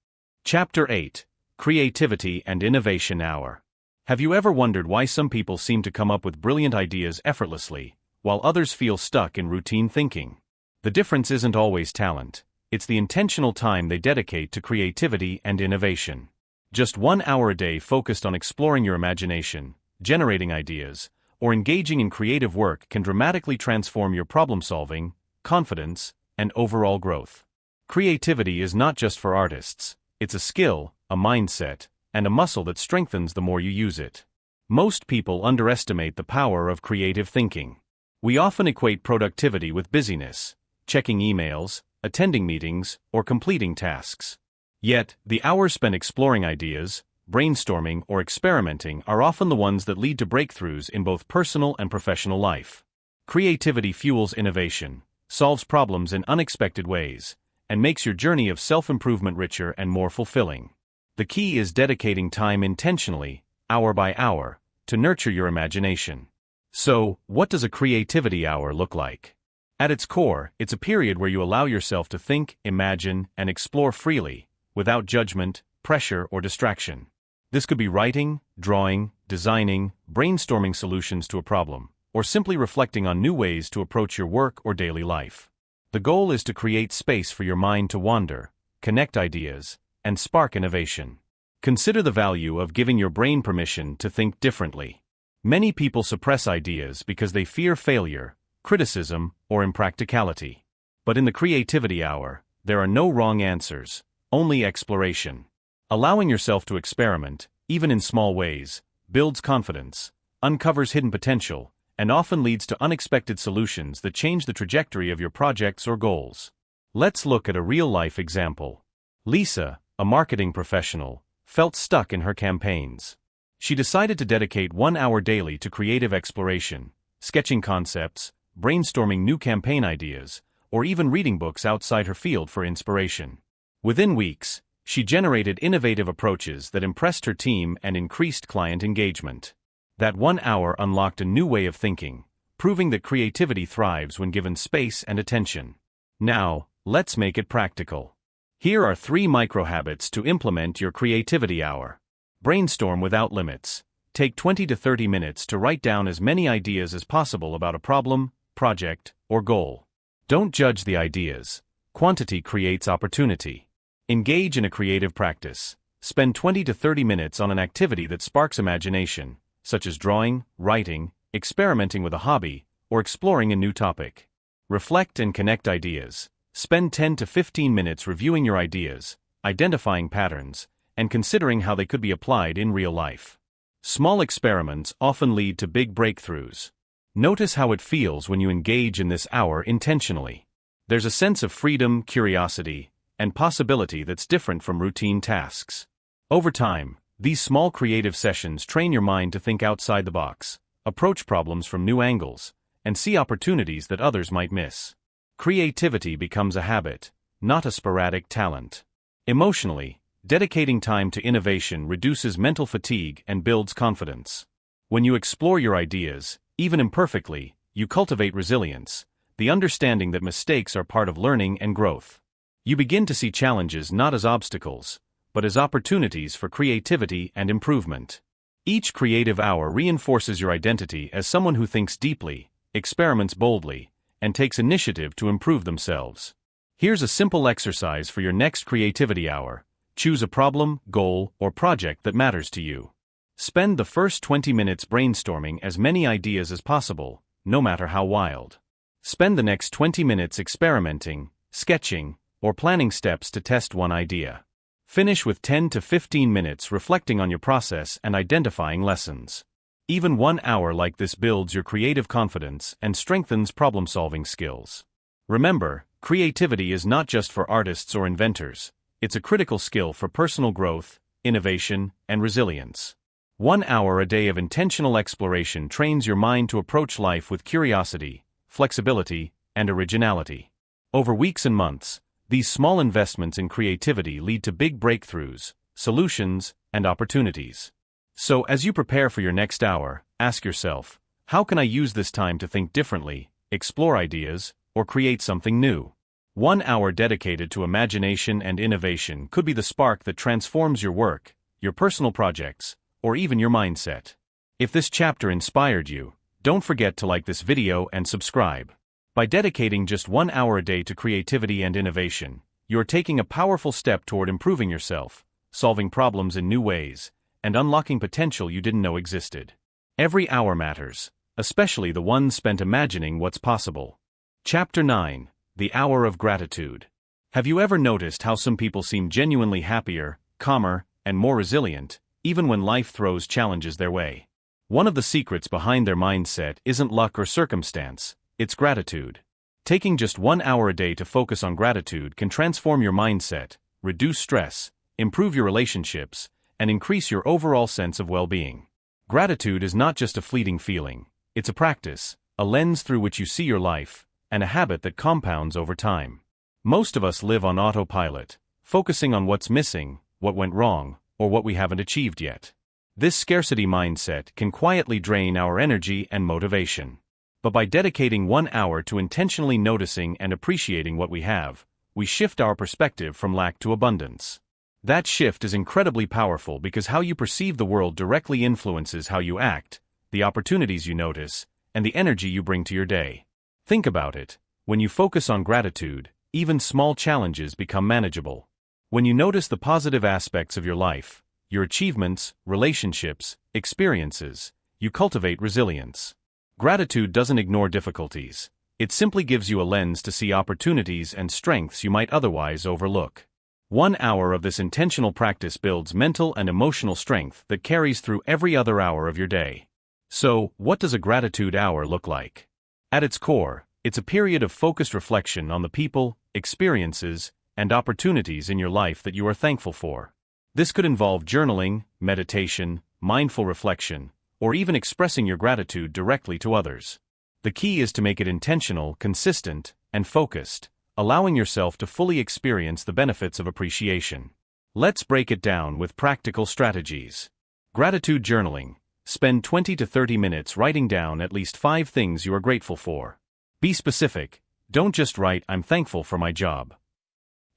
Chapter 8: Creativity and Innovation Hour. Have you ever wondered why some people seem to come up with brilliant ideas effortlessly, while others feel stuck in routine thinking? The difference isn't always talent. It's the intentional time they dedicate to creativity and innovation. Just 1 hour a day focused on exploring your imagination, generating ideas, or engaging in creative work can dramatically transform your problem-solving, confidence, and overall growth. Creativity is not just for artists. It's a skill, a mindset, and a muscle that strengthens the more you use it. Most people underestimate the power of creative thinking. We often equate productivity with busyness, checking emails, attending meetings, or completing tasks. Yet, the hours spent exploring ideas, brainstorming, or experimenting are often the ones that lead to breakthroughs in both personal and professional life. Creativity fuels innovation, solves problems in unexpected ways, and makes your journey of self-improvement richer and more fulfilling. The key is dedicating time intentionally, hour by hour, to nurture your imagination. So, what does a creativity hour look like? At its core, it's a period where you allow yourself to think, imagine, and explore freely, without judgment, pressure, or distraction. This could be writing, drawing, designing, brainstorming solutions to a problem, or simply reflecting on new ways to approach your work or daily life. The goal is to create space for your mind to wander, connect ideas, and spark innovation. Consider the value of giving your brain permission to think differently. Many people suppress ideas because they fear failure, criticism, or impracticality. But in the creativity hour, there are no wrong answers, only exploration. Allowing yourself to experiment, even in small ways, builds confidence, uncovers hidden potential, and often leads to unexpected solutions that change the trajectory of your projects or goals. Let's look at a real-life example. Lisa, a marketing professional, felt stuck in her campaigns. She decided to dedicate 1 hour daily to creative exploration, sketching concepts, brainstorming new campaign ideas, or even reading books outside her field for inspiration. Within weeks, she generated innovative approaches that impressed her team and increased client engagement. That 1 hour unlocked a new way of thinking, proving that creativity thrives when given space and attention. Now, let's make it practical. Here are 3 micro-habits to implement your creativity hour. Brainstorm without limits. Take 20 to 30 minutes to write down as many ideas as possible about a problem, project, or goal. Don't judge the ideas. Quantity creates opportunity. Engage in a creative practice. Spend 20 to 30 minutes on an activity that sparks imagination, such as drawing, writing, experimenting with a hobby, or exploring a new topic. Reflect and connect ideas. Spend 10 to 15 minutes reviewing your ideas, identifying patterns, and considering how they could be applied in real life. Small experiments often lead to big breakthroughs. Notice how it feels when you engage in this hour intentionally. There's a sense of freedom, curiosity, and possibility that's different from routine tasks. Over time, these small creative sessions train your mind to think outside the box, approach problems from new angles, and see opportunities that others might miss. Creativity becomes a habit, not a sporadic talent. Emotionally, dedicating time to innovation reduces mental fatigue and builds confidence. When you explore your ideas, even imperfectly, you cultivate resilience, the understanding that mistakes are part of learning and growth. You begin to see challenges not as obstacles, but as opportunities for creativity and improvement. Each creative hour reinforces your identity as someone who thinks deeply, experiments boldly, and takes initiative to improve themselves. Here's a simple exercise for your next creativity hour. Choose a problem, goal, or project that matters to you. Spend the first 20 minutes brainstorming as many ideas as possible, no matter how wild. Spend the next 20 minutes experimenting, sketching, or planning steps to test one idea. Finish with 10 to 15 minutes reflecting on your process and identifying lessons. Even 1 hour like this builds your creative confidence and strengthens problem-solving skills. Remember, creativity is not just for artists or inventors. It's a critical skill for personal growth, innovation, and resilience. 1 hour a day of intentional exploration trains your mind to approach life with curiosity, flexibility, and originality. Over weeks and months, these small investments in creativity lead to big breakthroughs, solutions, and opportunities. So, as you prepare for your next hour, ask yourself, how can I use this time to think differently, explore ideas, or create something new? 1 hour dedicated to imagination and innovation could be the spark that transforms your work, your personal projects, or even your mindset. If this chapter inspired you, don't forget to like this video and subscribe. By dedicating just 1 hour a day to creativity and innovation, you're taking a powerful step toward improving yourself, solving problems in new ways, and unlocking potential you didn't know existed. Every hour matters, especially the ones spent imagining what's possible. Chapter 9. The Hour of Gratitude. Have you ever noticed how some people seem genuinely happier, calmer, and more resilient, even when life throws challenges their way? One of the secrets behind their mindset isn't luck or circumstance, it's gratitude. Taking just 1 hour a day to focus on gratitude can transform your mindset, reduce stress, improve your relationships, and increase your overall sense of well-being. Gratitude is not just a fleeting feeling, it's a practice, a lens through which you see your life, and a habit that compounds over time. Most of us live on autopilot, focusing on what's missing, what went wrong, or what we haven't achieved yet. This scarcity mindset can quietly drain our energy and motivation. But by dedicating 1 hour to intentionally noticing and appreciating what we have, we shift our perspective from lack to abundance. That shift is incredibly powerful because how you perceive the world directly influences how you act, the opportunities you notice, and the energy you bring to your day. Think about it. When you focus on gratitude, even small challenges become manageable. When you notice the positive aspects of your life, your achievements, relationships, experiences, you cultivate resilience. Gratitude doesn't ignore difficulties. It simply gives you a lens to see opportunities and strengths you might otherwise overlook. 1 hour of this intentional practice builds mental and emotional strength that carries through every other hour of your day. So, what does a gratitude hour look like? At its core, it's a period of focused reflection on the people, experiences, and opportunities in your life that you are thankful for. This could involve journaling, meditation, mindful reflection, or even expressing your gratitude directly to others. The key is to make it intentional, consistent, and focused, allowing yourself to fully experience the benefits of appreciation. Let's break it down with practical strategies. Gratitude journaling. Spend 20 to 30 minutes writing down at least 5 things you are grateful for. Be specific. Don't just write, "I'm thankful for my job."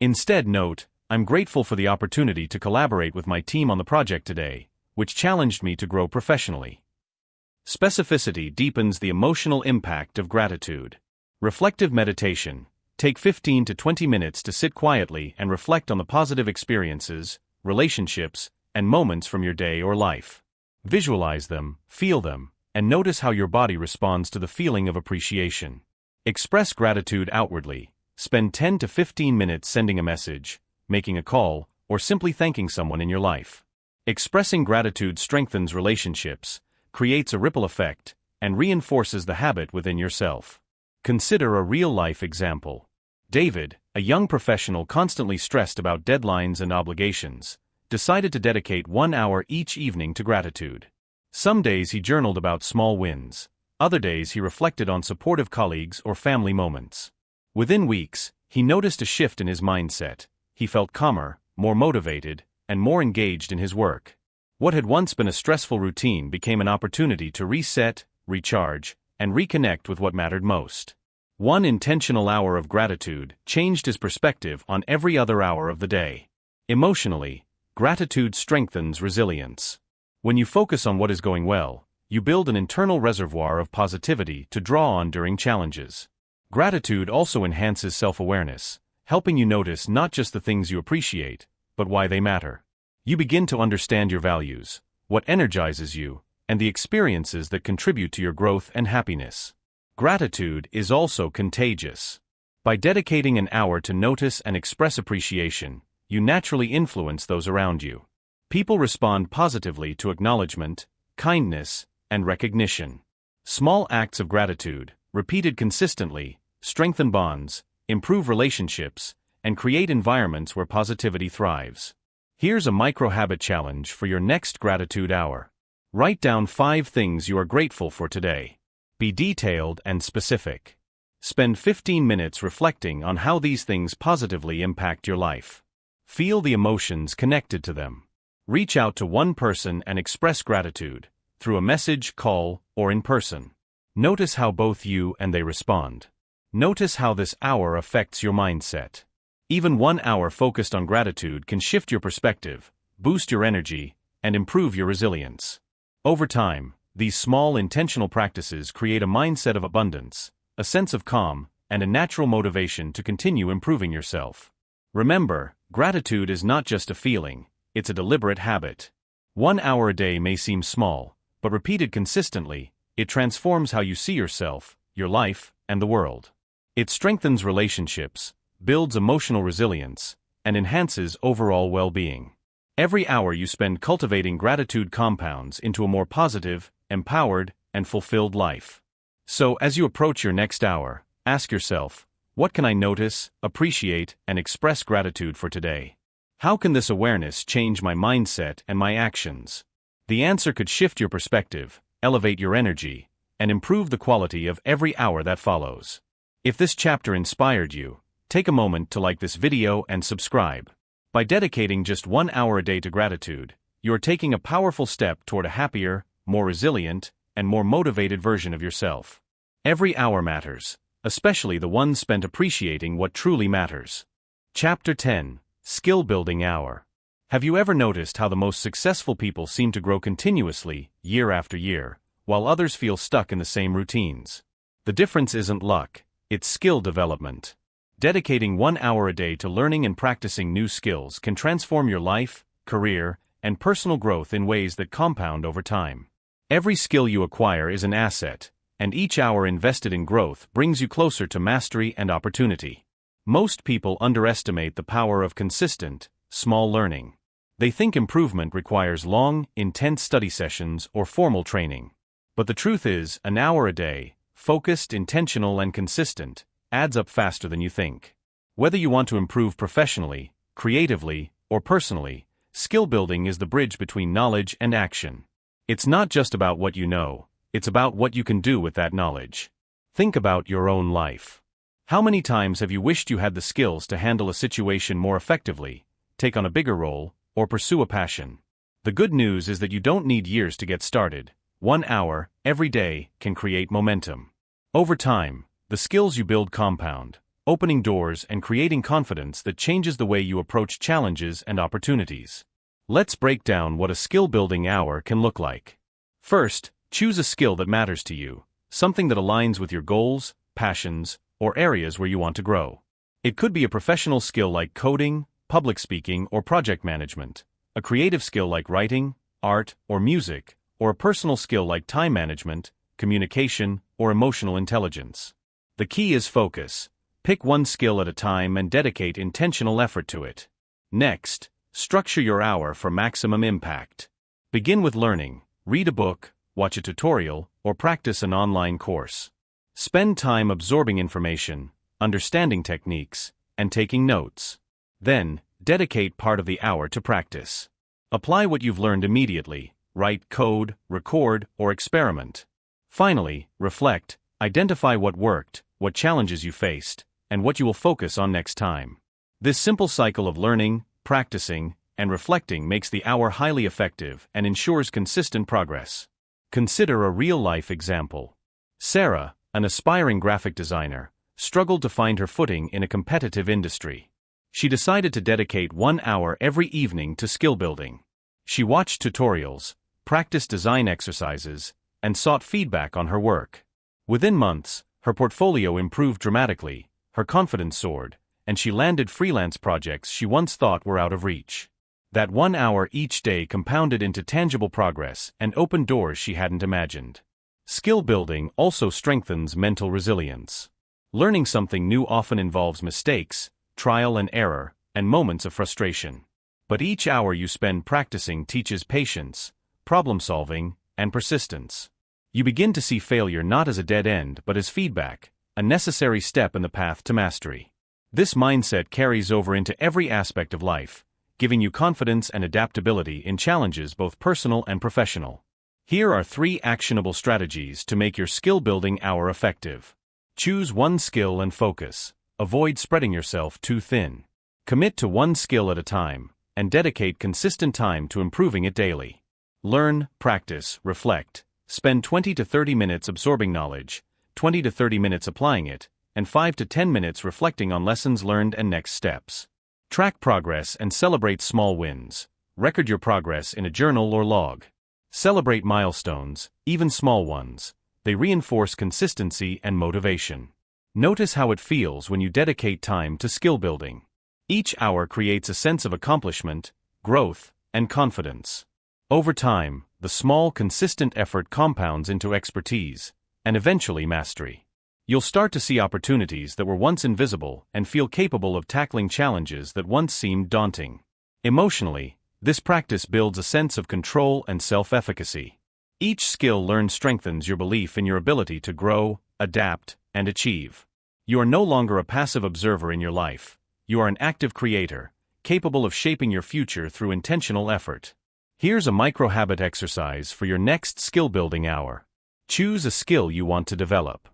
Instead, note, "I'm grateful for the opportunity to collaborate with my team on the project today, which challenged me to grow professionally." Specificity deepens the emotional impact of gratitude. Reflective meditation. Take 15 to 20 minutes to sit quietly and reflect on the positive experiences, relationships, and moments from your day or life. Visualize them, feel them, and notice how your body responds to the feeling of appreciation. Express gratitude outwardly. Spend 10 to 15 minutes sending a message, making a call, or simply thanking someone in your life. Expressing gratitude strengthens relationships, creates a ripple effect, and reinforces the habit within yourself. Consider a real-life example. David, a young professional constantly stressed about deadlines and obligations, decided to dedicate 1 hour each evening to gratitude. Some days he journaled about small wins. Other days he reflected on supportive colleagues or family moments. Within weeks, he noticed a shift in his mindset. He felt calmer, more motivated, and more engaged in his work. What had once been a stressful routine became an opportunity to reset, recharge, and reconnect with what mattered most. 1 intentional hour of gratitude changed his perspective on every other hour of the day. Emotionally, gratitude strengthens resilience. When you focus on what is going well, you build an internal reservoir of positivity to draw on during challenges. Gratitude also enhances self-awareness, helping you notice not just the things you appreciate, but why they matter. You begin to understand your values, what energizes you, and the experiences that contribute to your growth and happiness. Gratitude is also contagious. By dedicating an hour to notice and express appreciation, you naturally influence those around you. People respond positively to acknowledgement, kindness, and recognition. Small acts of gratitude, repeated consistently, strengthen bonds, improve relationships, and create environments where positivity thrives. Here's a micro-habit challenge for your next gratitude hour. Write down 5 things you are grateful for today. Be detailed and specific. Spend 15 minutes reflecting on how these things positively impact your life. Feel the emotions connected to them. Reach out to one person and express gratitude, through a message, call, or in person. Notice how both you and they respond. Notice how this hour affects your mindset. Even 1 hour focused on gratitude can shift your perspective, boost your energy, and improve your resilience. Over time, these small intentional practices create a mindset of abundance, a sense of calm, and a natural motivation to continue improving yourself. Remember, gratitude is not just a feeling, it's a deliberate habit. 1 hour a day may seem small, but repeated consistently, it transforms how you see yourself, your life, and the world. It strengthens relationships, builds emotional resilience, and enhances overall well-being. Every hour you spend cultivating gratitude compounds into a more positive, empowered, and fulfilled life. So, as you approach your next hour, ask yourself, what can I notice, appreciate, and express gratitude for today? How can this awareness change my mindset and my actions? The answer could shift your perspective, elevate your energy, and improve the quality of every hour that follows. If this chapter inspired you, take a moment to like this video and subscribe. By dedicating just 1 hour a day to gratitude, you are taking a powerful step toward a happier, more resilient, and more motivated version of yourself. Every hour matters, especially the ones spent appreciating what truly matters. Chapter 10: Skill Building Hour. Have you ever noticed how the most successful people seem to grow continuously, year after year, while others feel stuck in the same routines? The difference isn't luck, it's skill development. Dedicating 1 hour a day to learning and practicing new skills can transform your life, career, and personal growth in ways that compound over time. Every skill you acquire is an asset, and each hour invested in growth brings you closer to mastery and opportunity. Most people underestimate the power of consistent, small learning. They think improvement requires long, intense study sessions or formal training. But the truth is, an hour a day, focused, intentional, and consistent, adds up faster than you think. Whether you want to improve professionally, creatively, or personally, skill building is the bridge between knowledge and action. It's not just about what you know, it's about what you can do with that knowledge. Think about your own life. How many times have you wished you had the skills to handle a situation more effectively, take on a bigger role, or pursue a passion? The good news is that you don't need years to get started. 1 hour, every day, can create momentum. Over time, the skills you build compound, opening doors and creating confidence that changes the way you approach challenges and opportunities. Let's break down what a skill-building hour can look like. First, choose a skill that matters to you, something that aligns with your goals, passions, or areas where you want to grow. It could be a professional skill like coding, public speaking, or project management, a creative skill like writing, art, or music, or a personal skill like time management, communication, or emotional intelligence. The key is focus. Pick one skill at a time and dedicate intentional effort to it. Next, structure your hour for maximum impact. Begin with learning. Read a book, watch a tutorial, or practice an online course. Spend time absorbing information, understanding techniques, and taking notes. Then, dedicate part of the hour to practice. Apply what you've learned immediately. Write code, record, or experiment. Finally, reflect. Identify what worked, what challenges you faced, and what you will focus on next time. This simple cycle of learning, practicing, and reflecting makes the hour highly effective and ensures consistent progress. Consider a real-life example. Sarah, an aspiring graphic designer, struggled to find her footing in a competitive industry. She decided to dedicate 1 hour every evening to skill building. She watched tutorials, practiced design exercises, and sought feedback on her work. Within months, her portfolio improved dramatically, her confidence soared, and she landed freelance projects she once thought were out of reach. That 1 hour each day compounded into tangible progress and opened doors she hadn't imagined. Skill building also strengthens mental resilience. Learning something new often involves mistakes, trial and error, and moments of frustration. But each hour you spend practicing teaches patience, problem-solving, and persistence. You begin to see failure not as a dead end but as feedback, a necessary step in the path to mastery. This mindset carries over into every aspect of life, giving you confidence and adaptability in challenges both personal and professional. Here are 3 actionable strategies to make your skill-building hour effective. Choose one skill and focus. Avoid spreading yourself too thin. Commit to one skill at a time, and dedicate consistent time to improving it daily. Learn, practice, reflect. Spend 20 to 30 minutes absorbing knowledge, 20 to 30 minutes applying it, and 5 to 10 minutes reflecting on lessons learned and next steps. Track progress and celebrate small wins. Record your progress in a journal or log. Celebrate milestones, even small ones. They reinforce consistency and motivation. Notice how it feels when you dedicate time to skill building. Each hour creates a sense of accomplishment, growth, and confidence. Over time, the small, consistent effort compounds into expertise, and eventually mastery. You'll start to see opportunities that were once invisible and feel capable of tackling challenges that once seemed daunting. Emotionally, this practice builds a sense of control and self-efficacy. Each skill learned strengthens your belief in your ability to grow, adapt, and achieve. You are no longer a passive observer in your life. You are an active creator, capable of shaping your future through intentional effort. Here's a micro-habit exercise for your next skill-building hour. Choose a skill you want to develop.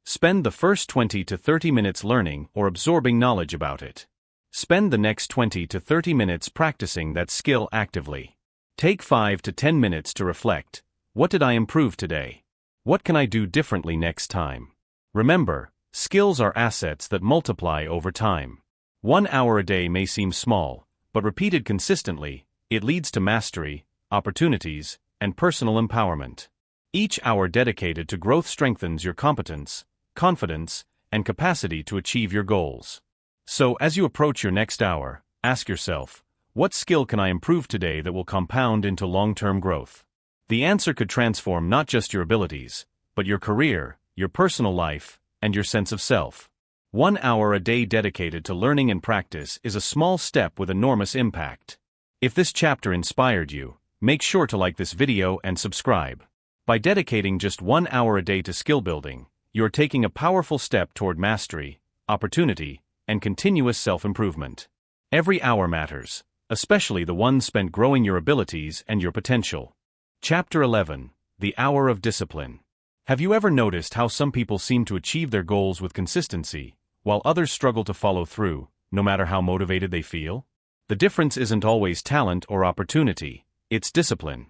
Spend the first 20 to 30 minutes learning or absorbing knowledge about it. Spend the next 20 to 30 minutes practicing that skill actively. Take 5 to 10 minutes to reflect. What did I improve today? What can I do differently next time? Remember, skills are assets that multiply over time. 1 hour a day may seem small, but repeated consistently, it leads to mastery, opportunities, and personal empowerment. Each hour dedicated to growth strengthens your competence, confidence, and capacity to achieve your goals. So, as you approach your next hour, ask yourself, what skill can I improve today that will compound into long-term growth? The answer could transform not just your abilities, but your career, your personal life, and your sense of self. 1 hour a day dedicated to learning and practice is a small step with enormous impact. If this chapter inspired you, make sure to like this video and subscribe. By dedicating just 1 hour a day to skill building, you're taking a powerful step toward mastery, opportunity, and continuous self-improvement. Every hour matters, especially the ones spent growing your abilities and your potential. Chapter 11: The Hour of Discipline. Have you ever noticed how some people seem to achieve their goals with consistency, while others struggle to follow through, no matter how motivated they feel? The difference isn't always talent or opportunity, it's discipline.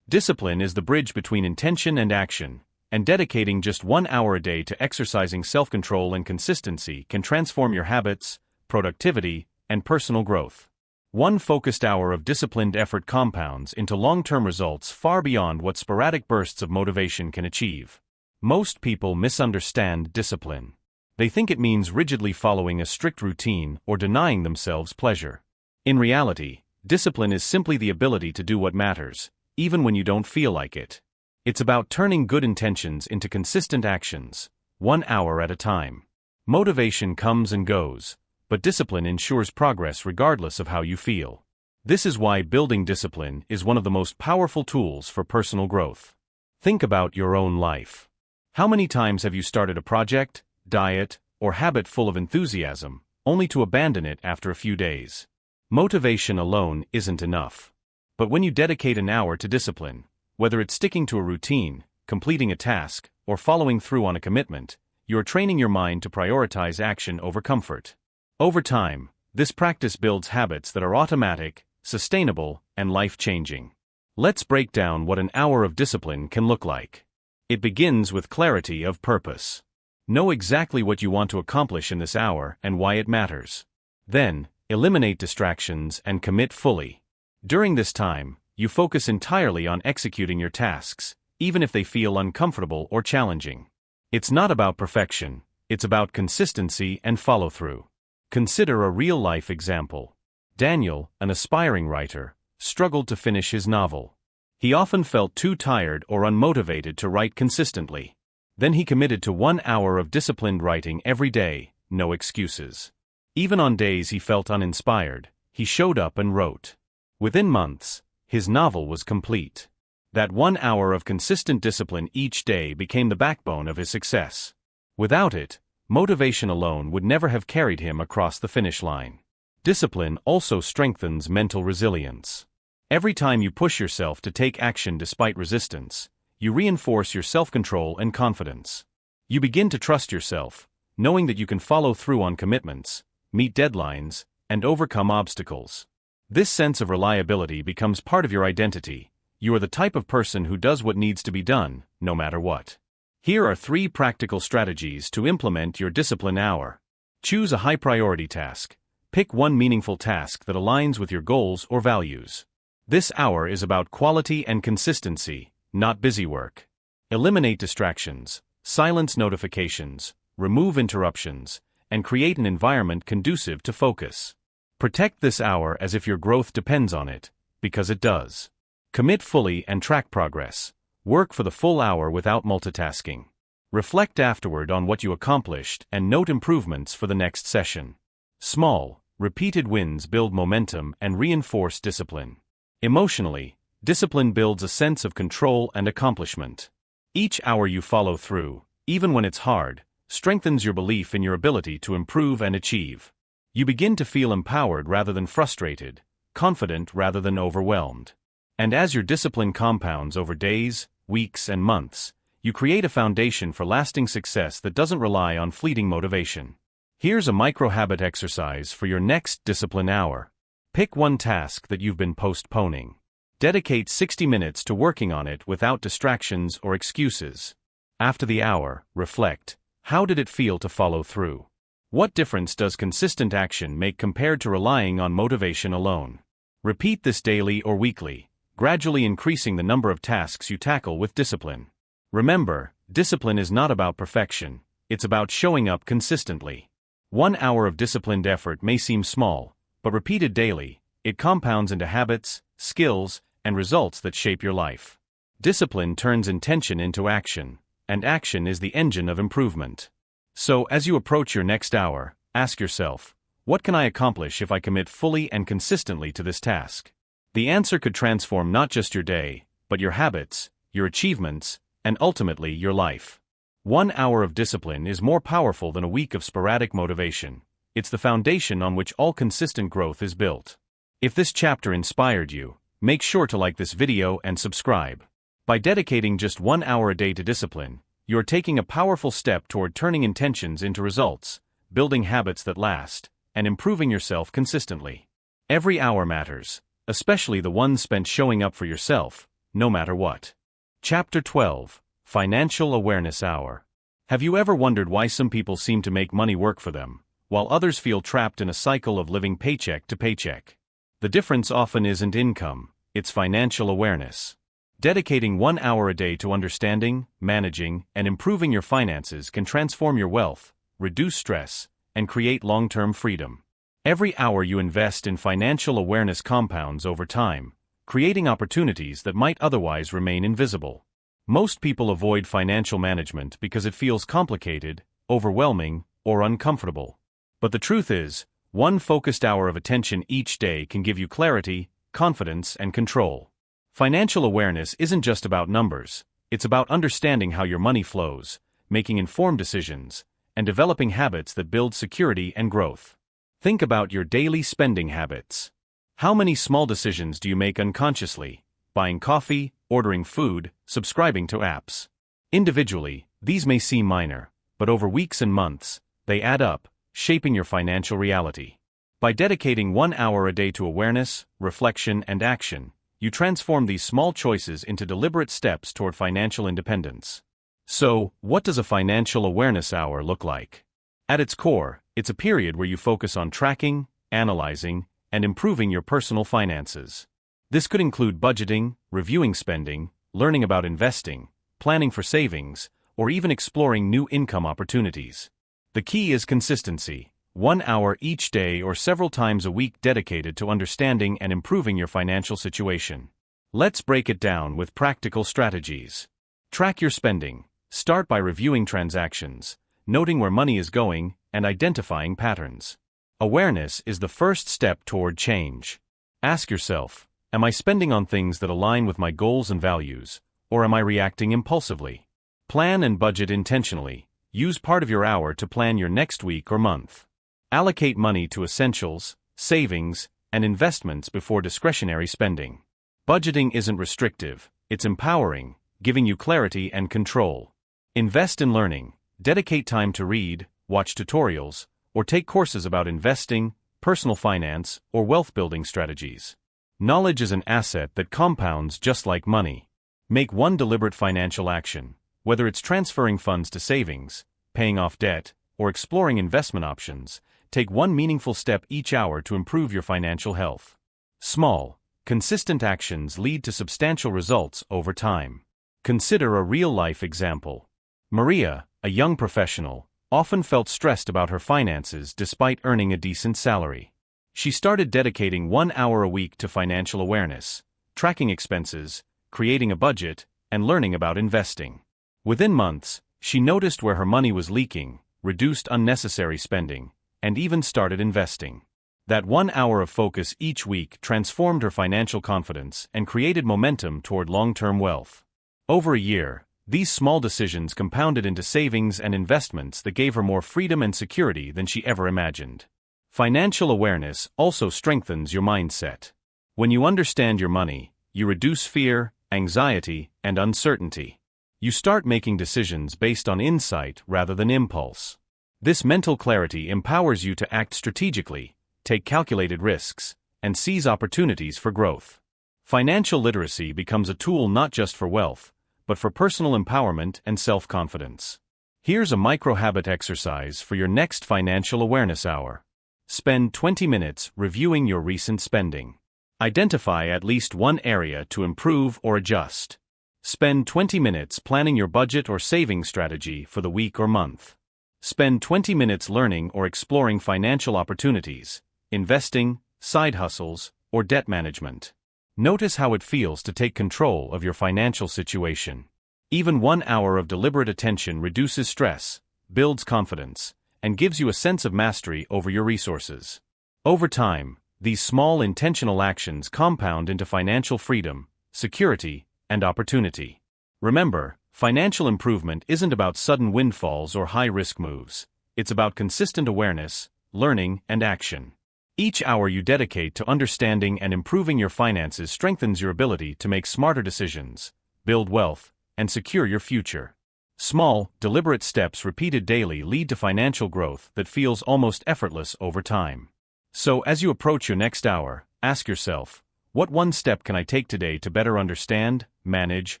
Discipline is the bridge between intention and action, and dedicating just 1 hour a day to exercising self-control and consistency can transform your habits, productivity, and personal growth. One focused hour of disciplined effort compounds into long-term results far beyond what sporadic bursts of motivation can achieve. Most people misunderstand discipline. They think it means rigidly following a strict routine or denying themselves pleasure. In reality, discipline is simply the ability to do what matters, even when you don't feel like it. It's about turning good intentions into consistent actions, 1 hour at a time. Motivation comes and goes, but discipline ensures progress regardless of how you feel. This is why building discipline is one of the most powerful tools for personal growth. Think about your own life. How many times have you started a project, diet, or habit full of enthusiasm, only to abandon it after a few days? Motivation alone isn't enough. But when you dedicate an hour to discipline, whether it's sticking to a routine, completing a task, or following through on a commitment, you're training your mind to prioritize action over comfort. Over time, this practice builds habits that are automatic, sustainable, and life-changing. Let's break down what an hour of discipline can look like. It begins with clarity of purpose. Know exactly what you want to accomplish in this hour and why it matters. Then, eliminate distractions and commit fully. During this time, you focus entirely on executing your tasks, even if they feel uncomfortable or challenging. It's not about perfection, it's about consistency and follow-through. Consider a real-life example. Daniel, an aspiring writer, struggled to finish his novel. He often felt too tired or unmotivated to write consistently. Then he committed to 1 hour of disciplined writing every day, no excuses. Even on days he felt uninspired, he showed up and wrote. Within months, his novel was complete. That 1 hour of consistent discipline each day became the backbone of his success. Without it, motivation alone would never have carried him across the finish line. Discipline also strengthens mental resilience. Every time you push yourself to take action despite resistance, you reinforce your self-control and confidence. You begin to trust yourself, knowing that you can follow through on commitments, meet deadlines, and overcome obstacles. This sense of reliability becomes part of your identity. You are the type of person who does what needs to be done, no matter what. Here are 3 practical strategies to implement your discipline hour. Choose a high-priority task. Pick one meaningful task that aligns with your goals or values. This hour is about quality and consistency, not busy work. Eliminate distractions, silence notifications, remove interruptions, and create an environment conducive to focus. Protect this hour as if your growth depends on it, because it does. Commit fully and track progress. Work for the full hour without multitasking. Reflect afterward on what you accomplished and note improvements for the next session. Small, repeated wins build momentum and reinforce discipline. Emotionally, discipline builds a sense of control and accomplishment. Each hour you follow through, even when it's hard, strengthens your belief in your ability to improve and achieve. You begin to feel empowered rather than frustrated, confident rather than overwhelmed. And as your discipline compounds over days, weeks, and months, you create a foundation for lasting success that doesn't rely on fleeting motivation. Here's a micro-habit exercise for your next discipline hour. Pick one task that you've been postponing. Dedicate 60 minutes to working on it without distractions or excuses. After the hour, reflect. How did it feel to follow through? What difference does consistent action make compared to relying on motivation alone? Repeat this daily or weekly, gradually increasing the number of tasks you tackle with discipline. Remember, discipline is not about perfection, it's about showing up consistently. 1 hour of disciplined effort may seem small, but repeated daily, it compounds into habits, skills, and results that shape your life. Discipline turns intention into action, and action is the engine of improvement. So, as you approach your next hour, ask yourself, what can I accomplish if I commit fully and consistently to this task? The answer could transform not just your day, but your habits, your achievements, and ultimately your life. 1 hour of discipline is more powerful than a week of sporadic motivation. It's the foundation on which all consistent growth is built. If this chapter inspired you, make sure to like this video and subscribe. By dedicating just 1 hour a day to discipline, you're taking a powerful step toward turning intentions into results, building habits that last, and improving yourself consistently. Every hour matters, especially the ones spent showing up for yourself, no matter what. Chapter 12, Financial Awareness Hour. Have you ever wondered why some people seem to make money work for them, while others feel trapped in a cycle of living paycheck to paycheck? The difference often isn't income, it's financial awareness. Dedicating 1 hour a day to understanding, managing, and improving your finances can transform your wealth, reduce stress, and create long-term freedom. Every hour you invest in financial awareness compounds over time, creating opportunities that might otherwise remain invisible. Most people avoid financial management because it feels complicated, overwhelming, or uncomfortable. But the truth is, one focused hour of attention each day can give you clarity, confidence, and control. Financial awareness isn't just about numbers, it's about understanding how your money flows, making informed decisions, and developing habits that build security and growth. Think about your daily spending habits. How many small decisions do you make unconsciously? Buying coffee, ordering food, subscribing to apps. Individually, these may seem minor, but over weeks and months, they add up, shaping your financial reality. By dedicating 1 hour a day to awareness, reflection, and action, you transform these small choices into deliberate steps toward financial independence. So, what does a financial awareness hour look like? At its core, it's a period where you focus on tracking, analyzing, and improving your personal finances. This could include budgeting, reviewing spending, learning about investing, planning for savings, or even exploring new income opportunities. The key is consistency. 1 hour each day or several times a week dedicated to understanding and improving your financial situation. Let's break it down with practical strategies. Track your spending. Start by reviewing transactions, noting where money is going, and identifying patterns. Awareness is the first step toward change. Ask yourself, am I spending on things that align with my goals and values, or am I reacting impulsively? Plan and budget intentionally. Use part of your hour to plan your next week or month. Allocate money to essentials, savings, and investments before discretionary spending. Budgeting isn't restrictive, it's empowering, giving you clarity and control. Invest in learning. Dedicate time to read, watch tutorials, or take courses about investing, personal finance, or wealth-building strategies. Knowledge is an asset that compounds just like money. Make one deliberate financial action, whether it's transferring funds to savings, paying off debt, or exploring investment options. Take one meaningful step each hour to improve your financial health. Small, consistent actions lead to substantial results over time. Consider a real-life example. Maria, a young professional, often felt stressed about her finances despite earning a decent salary. She started dedicating 1 hour a week to financial awareness, tracking expenses, creating a budget, and learning about investing. Within months, she noticed where her money was leaking, reduced unnecessary spending, and even started investing. That 1 hour of focus each week transformed her financial confidence and created momentum toward long-term wealth. Over a year, these small decisions compounded into savings and investments that gave her more freedom and security than she ever imagined. Financial awareness also strengthens your mindset. When you understand your money, you reduce fear, anxiety, and uncertainty. You start making decisions based on insight rather than impulse. This mental clarity empowers you to act strategically, take calculated risks, and seize opportunities for growth. Financial literacy becomes a tool not just for wealth, but for personal empowerment and self-confidence. Here's a micro-habit exercise for your next financial awareness hour. Spend 20 minutes reviewing your recent spending. Identify at least one area to improve or adjust. Spend 20 minutes planning your budget or saving strategy for the week or month. Spend 20 minutes learning or exploring financial opportunities, investing, side hustles, or debt management. Notice how it feels to take control of your financial situation. Even 1 hour of deliberate attention reduces stress, builds confidence, and gives you a sense of mastery over your resources. Over time, these small intentional actions compound into financial freedom, security, and opportunity. Remember, financial improvement isn't about sudden windfalls or high-risk moves. It's about consistent awareness, learning, and action. Each hour you dedicate to understanding and improving your finances strengthens your ability to make smarter decisions, build wealth, and secure your future. Small, deliberate steps repeated daily lead to financial growth that feels almost effortless over time. So, as you approach your next hour, ask yourself, what one step can I take today to better understand, manage,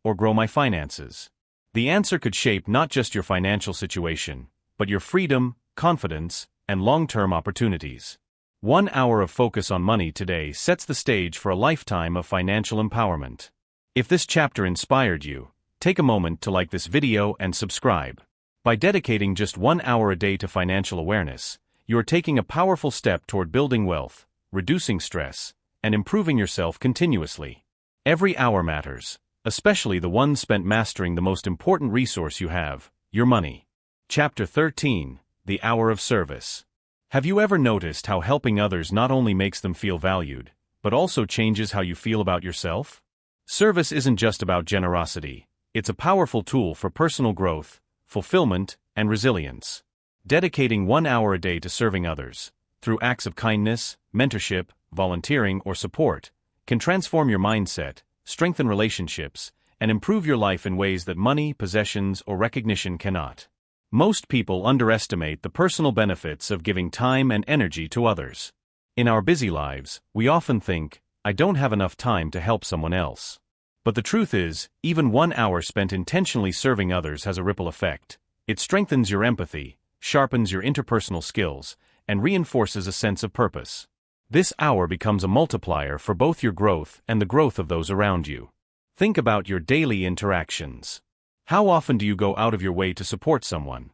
or grow my finances? The answer could shape not just your financial situation, but your freedom, confidence, and long-term opportunities. 1 hour of focus on money today sets the stage for a lifetime of financial empowerment. If this chapter inspired you, take a moment to like this video and subscribe. By dedicating just 1 hour a day to financial awareness, you are taking a powerful step toward building wealth, reducing stress, and improving yourself continuously. Every hour matters, especially the one spent mastering the most important resource you have, your money. Chapter 13, The Hour of Service. Have you ever noticed how helping others not only makes them feel valued, but also changes how you feel about yourself? Service isn't just about generosity, it's a powerful tool for personal growth, fulfillment, and resilience. Dedicating 1 hour a day to serving others, through acts of kindness, mentorship, volunteering, or support, can transform your mindset, strengthen relationships, and improve your life in ways that money, possessions, or recognition cannot. Most people underestimate the personal benefits of giving time and energy to others. In our busy lives, we often think, I don't have enough time to help someone else. But the truth is, even 1 hour spent intentionally serving others has a ripple effect. It strengthens your empathy, sharpens your interpersonal skills, and reinforces a sense of purpose. This hour becomes a multiplier for both your growth and the growth of those around you. Think about your daily interactions. How often do you go out of your way to support someone?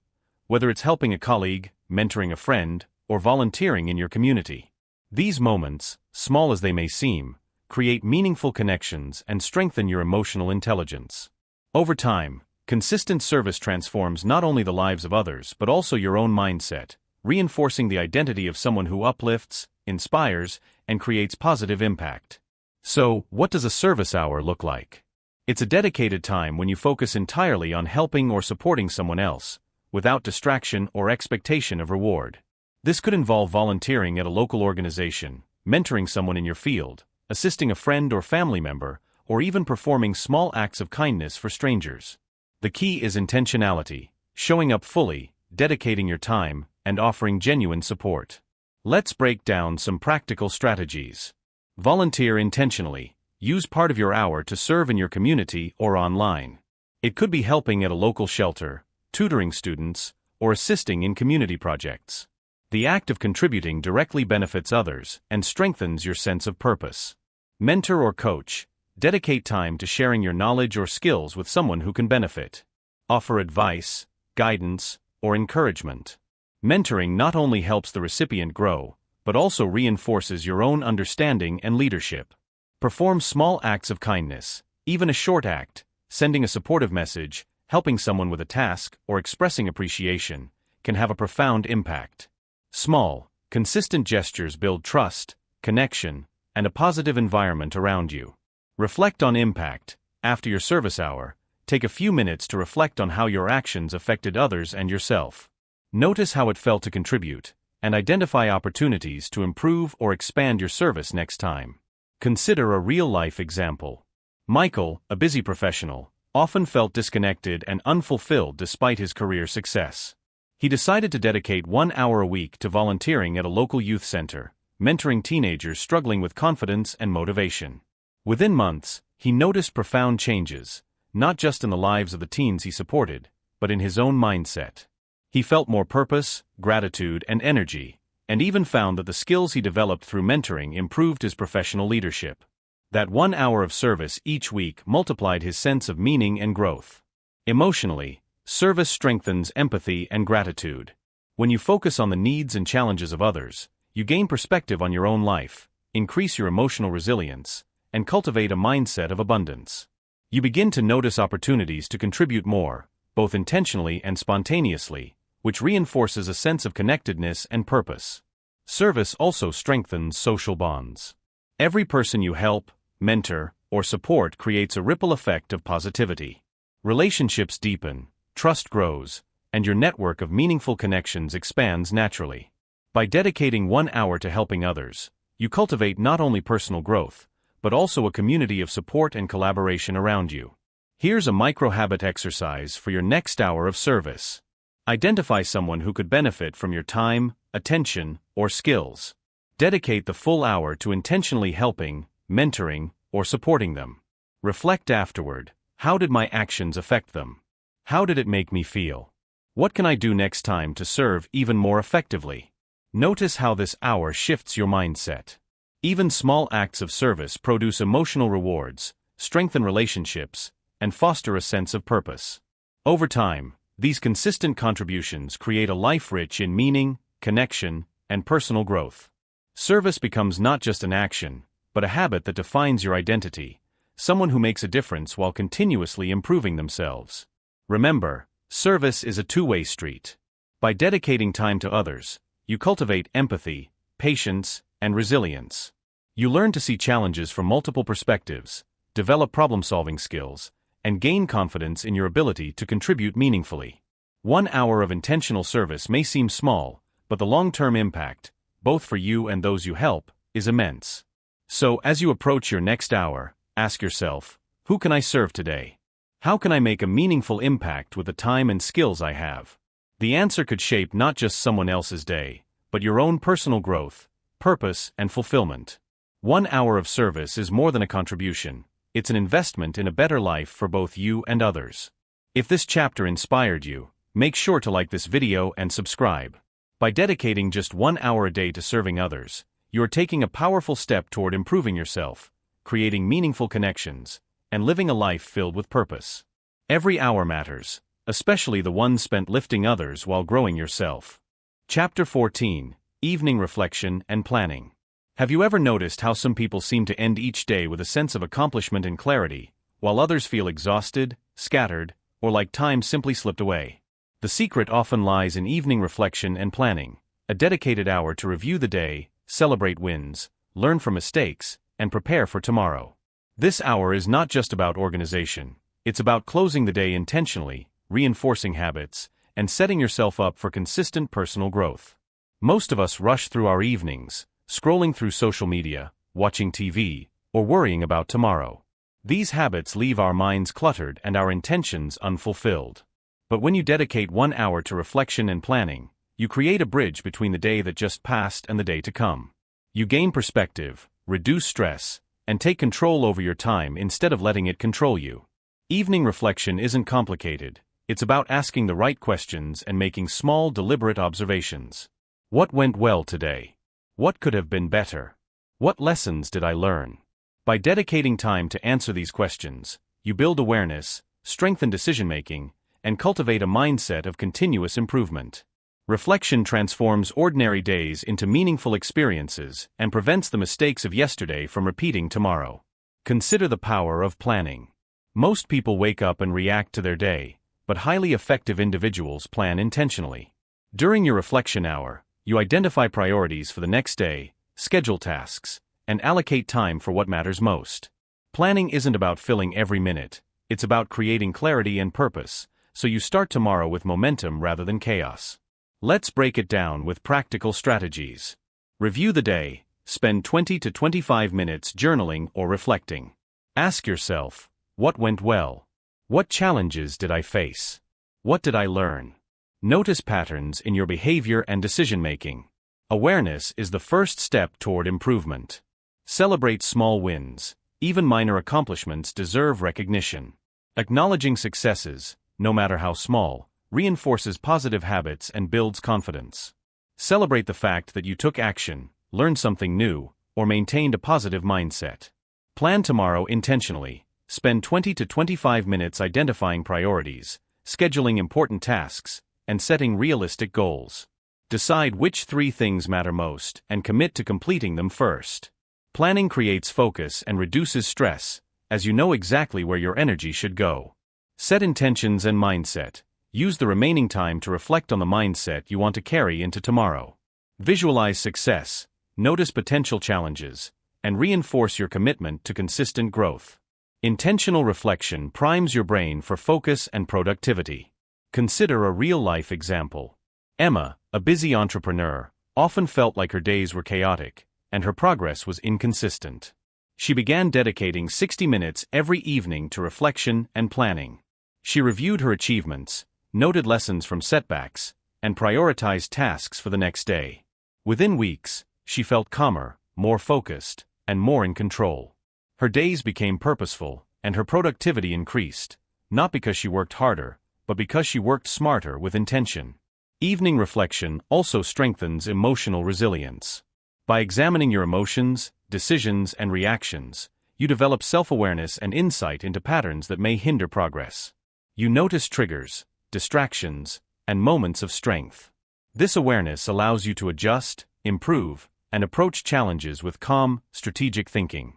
Whether it's helping a colleague, mentoring a friend, or volunteering in your community. These moments, small as they may seem, create meaningful connections and strengthen your emotional intelligence. Over time, consistent service transforms not only the lives of others but also your own mindset, reinforcing the identity of someone who uplifts, inspires, and creates positive impact. So, what does a service hour look like? It's a dedicated time when you focus entirely on helping or supporting someone else, without distraction or expectation of reward. This could involve volunteering at a local organization, mentoring someone in your field, assisting a friend or family member, or even performing small acts of kindness for strangers. The key is intentionality, showing up fully, dedicating your time, and offering genuine support. Let's break down some practical strategies. Volunteer intentionally. Use part of your hour to serve in your community or online. It could be helping at a local shelter, tutoring students, or assisting in community projects. The act of contributing directly benefits others and strengthens your sense of purpose. Mentor or coach. Dedicate time to sharing your knowledge or skills with someone who can benefit. Offer advice, guidance, or encouragement. Mentoring not only helps the recipient grow, but also reinforces your own understanding and leadership. Perform small acts of kindness, even a short act, sending a supportive message, helping someone with a task, or expressing appreciation, can have a profound impact. Small, consistent gestures build trust, connection, and a positive environment around you. Reflect on impact. After your service hour, take a few minutes to reflect on how your actions affected others and yourself. Notice how it felt to contribute, and identify opportunities to improve or expand your service next time. Consider a real-life example. Michael, a busy professional, often felt disconnected and unfulfilled despite his career success. He decided to dedicate 1 hour a week to volunteering at a local youth center, mentoring teenagers struggling with confidence and motivation. Within months, he noticed profound changes, not just in the lives of the teens he supported, but in his own mindset. He felt more purpose, gratitude, and energy, and even found that the skills he developed through mentoring improved his professional leadership. That 1 hour of service each week multiplied his sense of meaning and growth. Emotionally, service strengthens empathy and gratitude. When you focus on the needs and challenges of others, you gain perspective on your own life, increase your emotional resilience, and cultivate a mindset of abundance. You begin to notice opportunities to contribute more, both intentionally and spontaneously, which reinforces a sense of connectedness and purpose. Service also strengthens social bonds. Every person you help, mentor, or support creates a ripple effect of positivity. Relationships deepen, trust grows, and your network of meaningful connections expands naturally. By dedicating 1 hour to helping others, you cultivate not only personal growth, but also a community of support and collaboration around you. Here's a micro-habit exercise for your next hour of service. Identify someone who could benefit from your time, attention, or skills. Dedicate the full hour to intentionally helping, mentoring, or supporting them. Reflect afterward. How did my actions affect them? How did it make me feel? What can I do next time to serve even more effectively? Notice how this hour shifts your mindset. Even small acts of service produce emotional rewards, strengthen relationships, and foster a sense of purpose. Over time, these consistent contributions create a life rich in meaning, connection, and personal growth. Service becomes not just an action, but a habit that defines your identity, someone who makes a difference while continuously improving themselves. Remember, service is a two-way street. By dedicating time to others, you cultivate empathy, patience, and resilience. You learn to see challenges from multiple perspectives, develop problem-solving skills, and gain confidence in your ability to contribute meaningfully. 1 hour of intentional service may seem small, but the long-term impact, both for you and those you help, is immense. So, as you approach your next hour, ask yourself, who can I serve today? How can I make a meaningful impact with the time and skills I have? The answer could shape not just someone else's day, but your own personal growth, purpose, and fulfillment. 1 hour of service is more than a contribution. It's an investment in a better life for both you and others. If this chapter inspired you, make sure to like this video and subscribe. By dedicating just 1 hour a day to serving others, you are taking a powerful step toward improving yourself, creating meaningful connections, and living a life filled with purpose. Every hour matters, especially the ones spent lifting others while growing yourself. Chapter 14: Evening Reflection and Planning. Have you ever noticed how some people seem to end each day with a sense of accomplishment and clarity, while others feel exhausted, scattered, or like time simply slipped away? The secret often lies in evening reflection and planning, a dedicated hour to review the day, celebrate wins, learn from mistakes, and prepare for tomorrow. This hour is not just about organization, it's about closing the day intentionally, reinforcing habits, and setting yourself up for consistent personal growth. Most of us rush through our evenings, scrolling through social media, watching TV, or worrying about tomorrow. These habits leave our minds cluttered and our intentions unfulfilled. But when you dedicate 1 hour to reflection and planning, you create a bridge between the day that just passed and the day to come. You gain perspective, reduce stress, and take control over your time instead of letting it control you. Evening reflection isn't complicated. It's about asking the right questions and making small, deliberate observations. What went well today? What could have been better? What lessons did I learn? By dedicating time to answer these questions, you build awareness, strengthen decision-making, and cultivate a mindset of continuous improvement. Reflection transforms ordinary days into meaningful experiences and prevents the mistakes of yesterday from repeating tomorrow. Consider the power of planning. Most people wake up and react to their day, but highly effective individuals plan intentionally. During your reflection hour, you identify priorities for the next day, schedule tasks, and allocate time for what matters most. Planning isn't about filling every minute, it's about creating clarity and purpose, so you start tomorrow with momentum rather than chaos. Let's break it down with practical strategies. Review the day. Spend 20 to 25 minutes journaling or reflecting. Ask yourself, what went well? What challenges did I face? What did I learn? Notice patterns in your behavior and decision-making. Awareness is the first step toward improvement. Celebrate small wins. Even minor accomplishments deserve recognition. Acknowledging successes, no matter how small, reinforces positive habits and builds confidence. Celebrate the fact that you took action, learned something new, or maintained a positive mindset. Plan tomorrow intentionally. Spend 20 to 25 minutes identifying priorities, scheduling important tasks, and setting realistic goals. Decide which 3 things matter most and commit to completing them first. Planning creates focus and reduces stress, as you know exactly where your energy should go. Set intentions and mindset. Use the remaining time to reflect on the mindset you want to carry into tomorrow. Visualize success, notice potential challenges, and reinforce your commitment to consistent growth. Intentional reflection primes your brain for focus and productivity. Consider a real-life example. Emma, a busy entrepreneur, often felt like her days were chaotic, and her progress was inconsistent. She began dedicating 60 minutes every evening to reflection and planning. She reviewed her achievements, noted lessons from setbacks, and prioritized tasks for the next day. Within weeks, she felt calmer, more focused, and more in control. Her days became purposeful, and her productivity increased, not because she worked harder, but because she worked smarter with intention. Evening reflection also strengthens emotional resilience. By examining your emotions, decisions, and reactions, you develop self-awareness and insight into patterns that may hinder progress. You notice triggers, distractions, and moments of strength. This awareness allows you to adjust, improve, and approach challenges with calm, strategic thinking.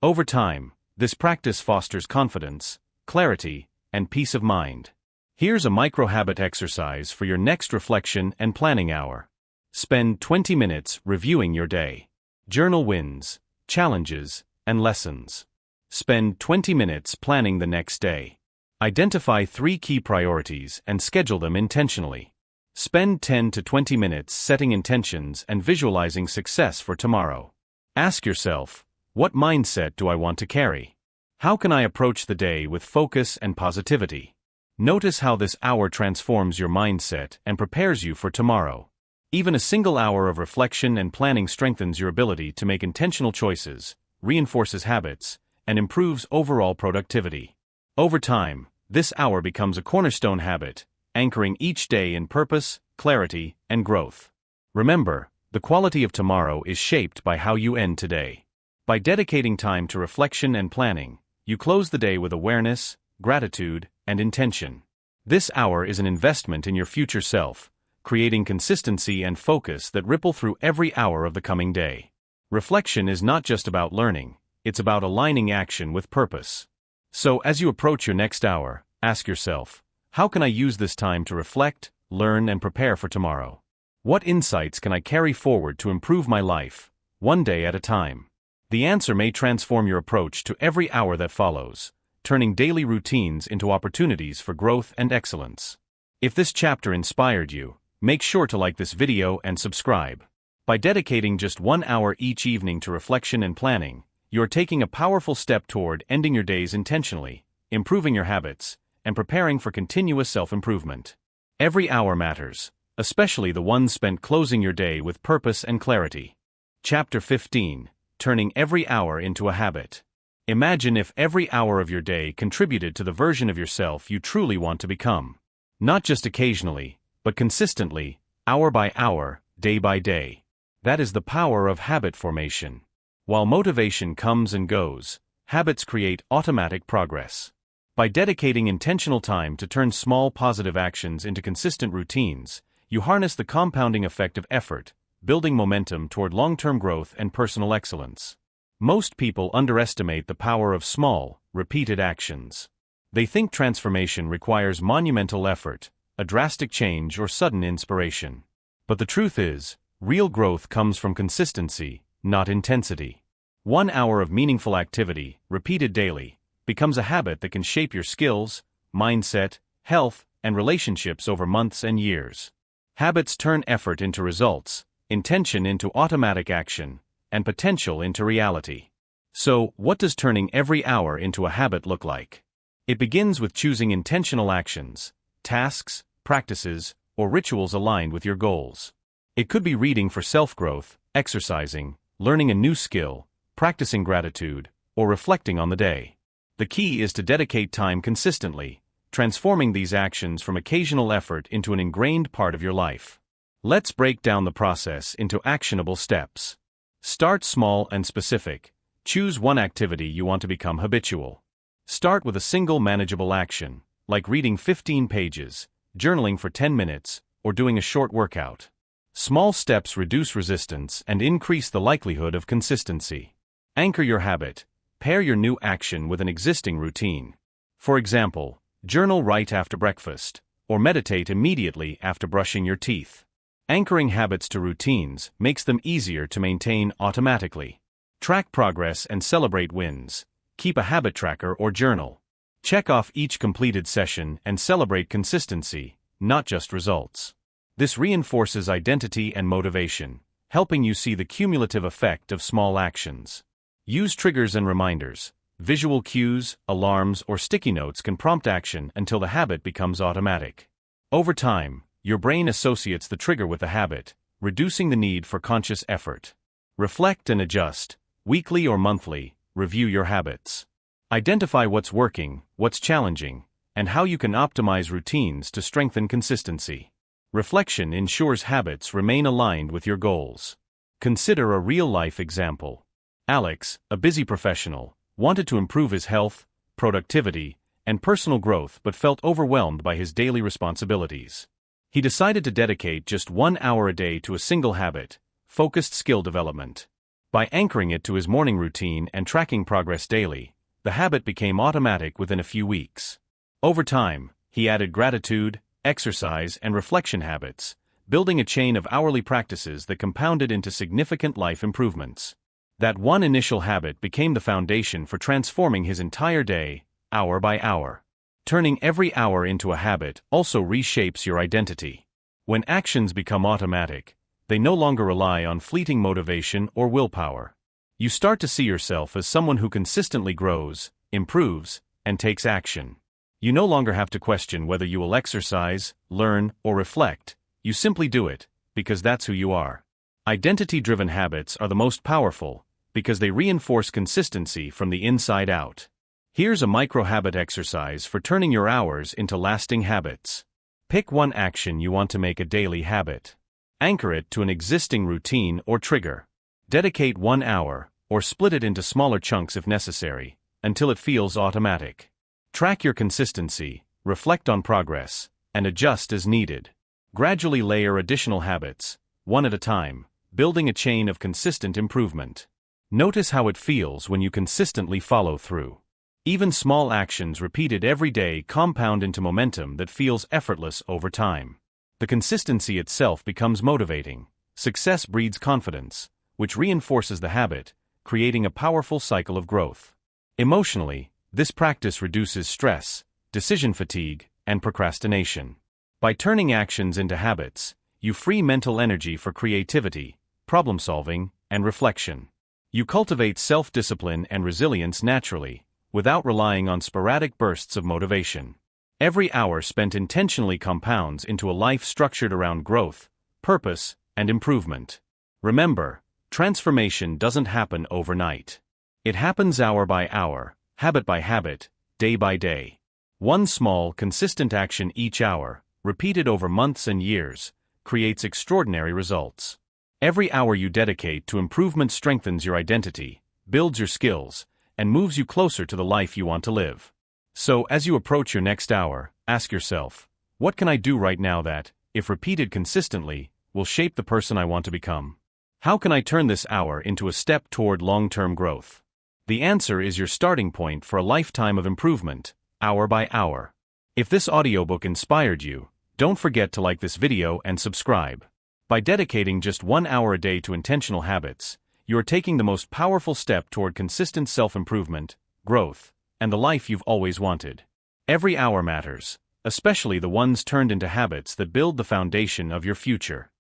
Over time, this practice fosters confidence, clarity, and peace of mind. Here's a micro-habit exercise for your next reflection and planning hour. Spend 20 minutes reviewing your day. Journal wins, challenges, and lessons. Spend 20 minutes planning the next day. Identify 3 key priorities and schedule them intentionally. Spend 10 to 20 minutes setting intentions and visualizing success for tomorrow. Ask yourself, what mindset do I want to carry? How can I approach the day with focus and positivity? Notice how this hour transforms your mindset and prepares you for tomorrow. Even a single hour of reflection and planning strengthens your ability to make intentional choices, reinforces habits, and improves overall productivity. Over time, this hour becomes a cornerstone habit, anchoring each day in purpose, clarity, and growth. Remember, the quality of tomorrow is shaped by how you end today. By dedicating time to reflection and planning, you close the day with awareness, gratitude, and intention. This hour is an investment in your future self, creating consistency and focus that ripple through every hour of the coming day. Reflection is not just about learning, it's about aligning action with purpose. So as you approach your next hour, ask yourself, how can I use this time to reflect, learn, and prepare for tomorrow? What insights can I carry forward to improve my life, one day at a time? The answer may transform your approach to every hour that follows, turning daily routines into opportunities for growth and excellence. If this chapter inspired you, make sure to like this video and subscribe. By dedicating just 1 hour each evening to reflection and planning, you are taking a powerful step toward ending your days intentionally, improving your habits, and preparing for continuous self-improvement. Every hour matters, especially the ones spent closing your day with purpose and clarity. Chapter 15. Turning every hour into a habit. Imagine if every hour of your day contributed to the version of yourself you truly want to become. Not just occasionally, but consistently, hour by hour, day by day. That is the power of habit formation. While motivation comes and goes, habits create automatic progress. By dedicating intentional time to turn small positive actions into consistent routines, you harness the compounding effect of effort, building momentum toward long-term growth and personal excellence. Most people underestimate the power of small, repeated actions. They think transformation requires monumental effort, a drastic change, or sudden inspiration. But the truth is, real growth comes from consistency, not intensity. 1 hour of meaningful activity, repeated daily, becomes a habit that can shape your skills, mindset, health, and relationships over months and years. Habits turn effort into results, intention into automatic action, and potential into reality. So, what does turning every hour into a habit look like? It begins with choosing intentional actions, tasks, practices, or rituals aligned with your goals. It could be reading for self-growth, exercising, learning a new skill, practicing gratitude, or reflecting on the day. The key is to dedicate time consistently, transforming these actions from occasional effort into an ingrained part of your life. Let's break down the process into actionable steps. Start small and specific. Choose one activity you want to become habitual. Start with a single manageable action, like reading 15 pages, journaling for 10 minutes, or doing a short workout. Small steps reduce resistance and increase the likelihood of consistency. Anchor your habit. Pair your new action with an existing routine. For example, journal right after breakfast, or meditate immediately after brushing your teeth. Anchoring habits to routines makes them easier to maintain automatically. Track progress and celebrate wins. Keep a habit tracker or journal. Check off each completed session and celebrate consistency, not just results. This reinforces identity and motivation, helping you see the cumulative effect of small actions. Use triggers and reminders. Visual cues, alarms, or sticky notes can prompt action until the habit becomes automatic. Over time, your brain associates the trigger with the habit, reducing the need for conscious effort. Reflect and adjust. Weekly or monthly, review your habits. Identify what's working, what's challenging, and how you can optimize routines to strengthen consistency. Reflection ensures habits remain aligned with your goals. Consider a real-life example. Alex, a busy professional, wanted to improve his health, productivity, and personal growth but felt overwhelmed by his daily responsibilities. He decided to dedicate just 1 hour a day to a single habit, focused skill development. By anchoring it to his morning routine and tracking progress daily, the habit became automatic within a few weeks. Over time, he added gratitude, exercise, and reflection habits, building a chain of hourly practices that compounded into significant life improvements. That one initial habit became the foundation for transforming his entire day, hour by hour. Turning every hour into a habit also reshapes your identity. When actions become automatic, they no longer rely on fleeting motivation or willpower. You start to see yourself as someone who consistently grows, improves, and takes action. You no longer have to question whether you will exercise, learn, or reflect. You simply do it, because that's who you are. Identity-driven habits are the most powerful, because they reinforce consistency from the inside out. Here's a micro-habit exercise for turning your hours into lasting habits. Pick one action you want to make a daily habit. Anchor it to an existing routine or trigger. Dedicate 1 hour, or split it into smaller chunks if necessary, until it feels automatic. Track your consistency, reflect on progress, and adjust as needed. Gradually layer additional habits, one at a time, building a chain of consistent improvement. Notice how it feels when you consistently follow through. Even small actions repeated every day compound into momentum that feels effortless over time. The consistency itself becomes motivating. Success breeds confidence, which reinforces the habit, creating a powerful cycle of growth. Emotionally, this practice reduces stress, decision fatigue, and procrastination. By turning actions into habits, you free mental energy for creativity, problem-solving, and reflection. You cultivate self-discipline and resilience naturally, without relying on sporadic bursts of motivation. Every hour spent intentionally compounds into a life structured around growth, purpose, and improvement. Remember, transformation doesn't happen overnight. It happens hour by hour, habit by habit, day by day. One small, consistent action each hour, repeated over months and years, creates extraordinary results. Every hour you dedicate to improvement strengthens your identity, builds your skills, and moves you closer to the life you want to live. So, as you approach your next hour, ask yourself, what can I do right now that, if repeated consistently, will shape the person I want to become? How can I turn this hour into a step toward long-term growth? The answer is your starting point for a lifetime of improvement, hour by hour. If this audiobook inspired you, don't forget to like this video and subscribe. By dedicating just 1 hour a day to intentional habits, you are taking the most powerful step toward consistent self-improvement, growth, and the life you've always wanted. Every hour matters, especially the ones turned into habits that build the foundation of your future.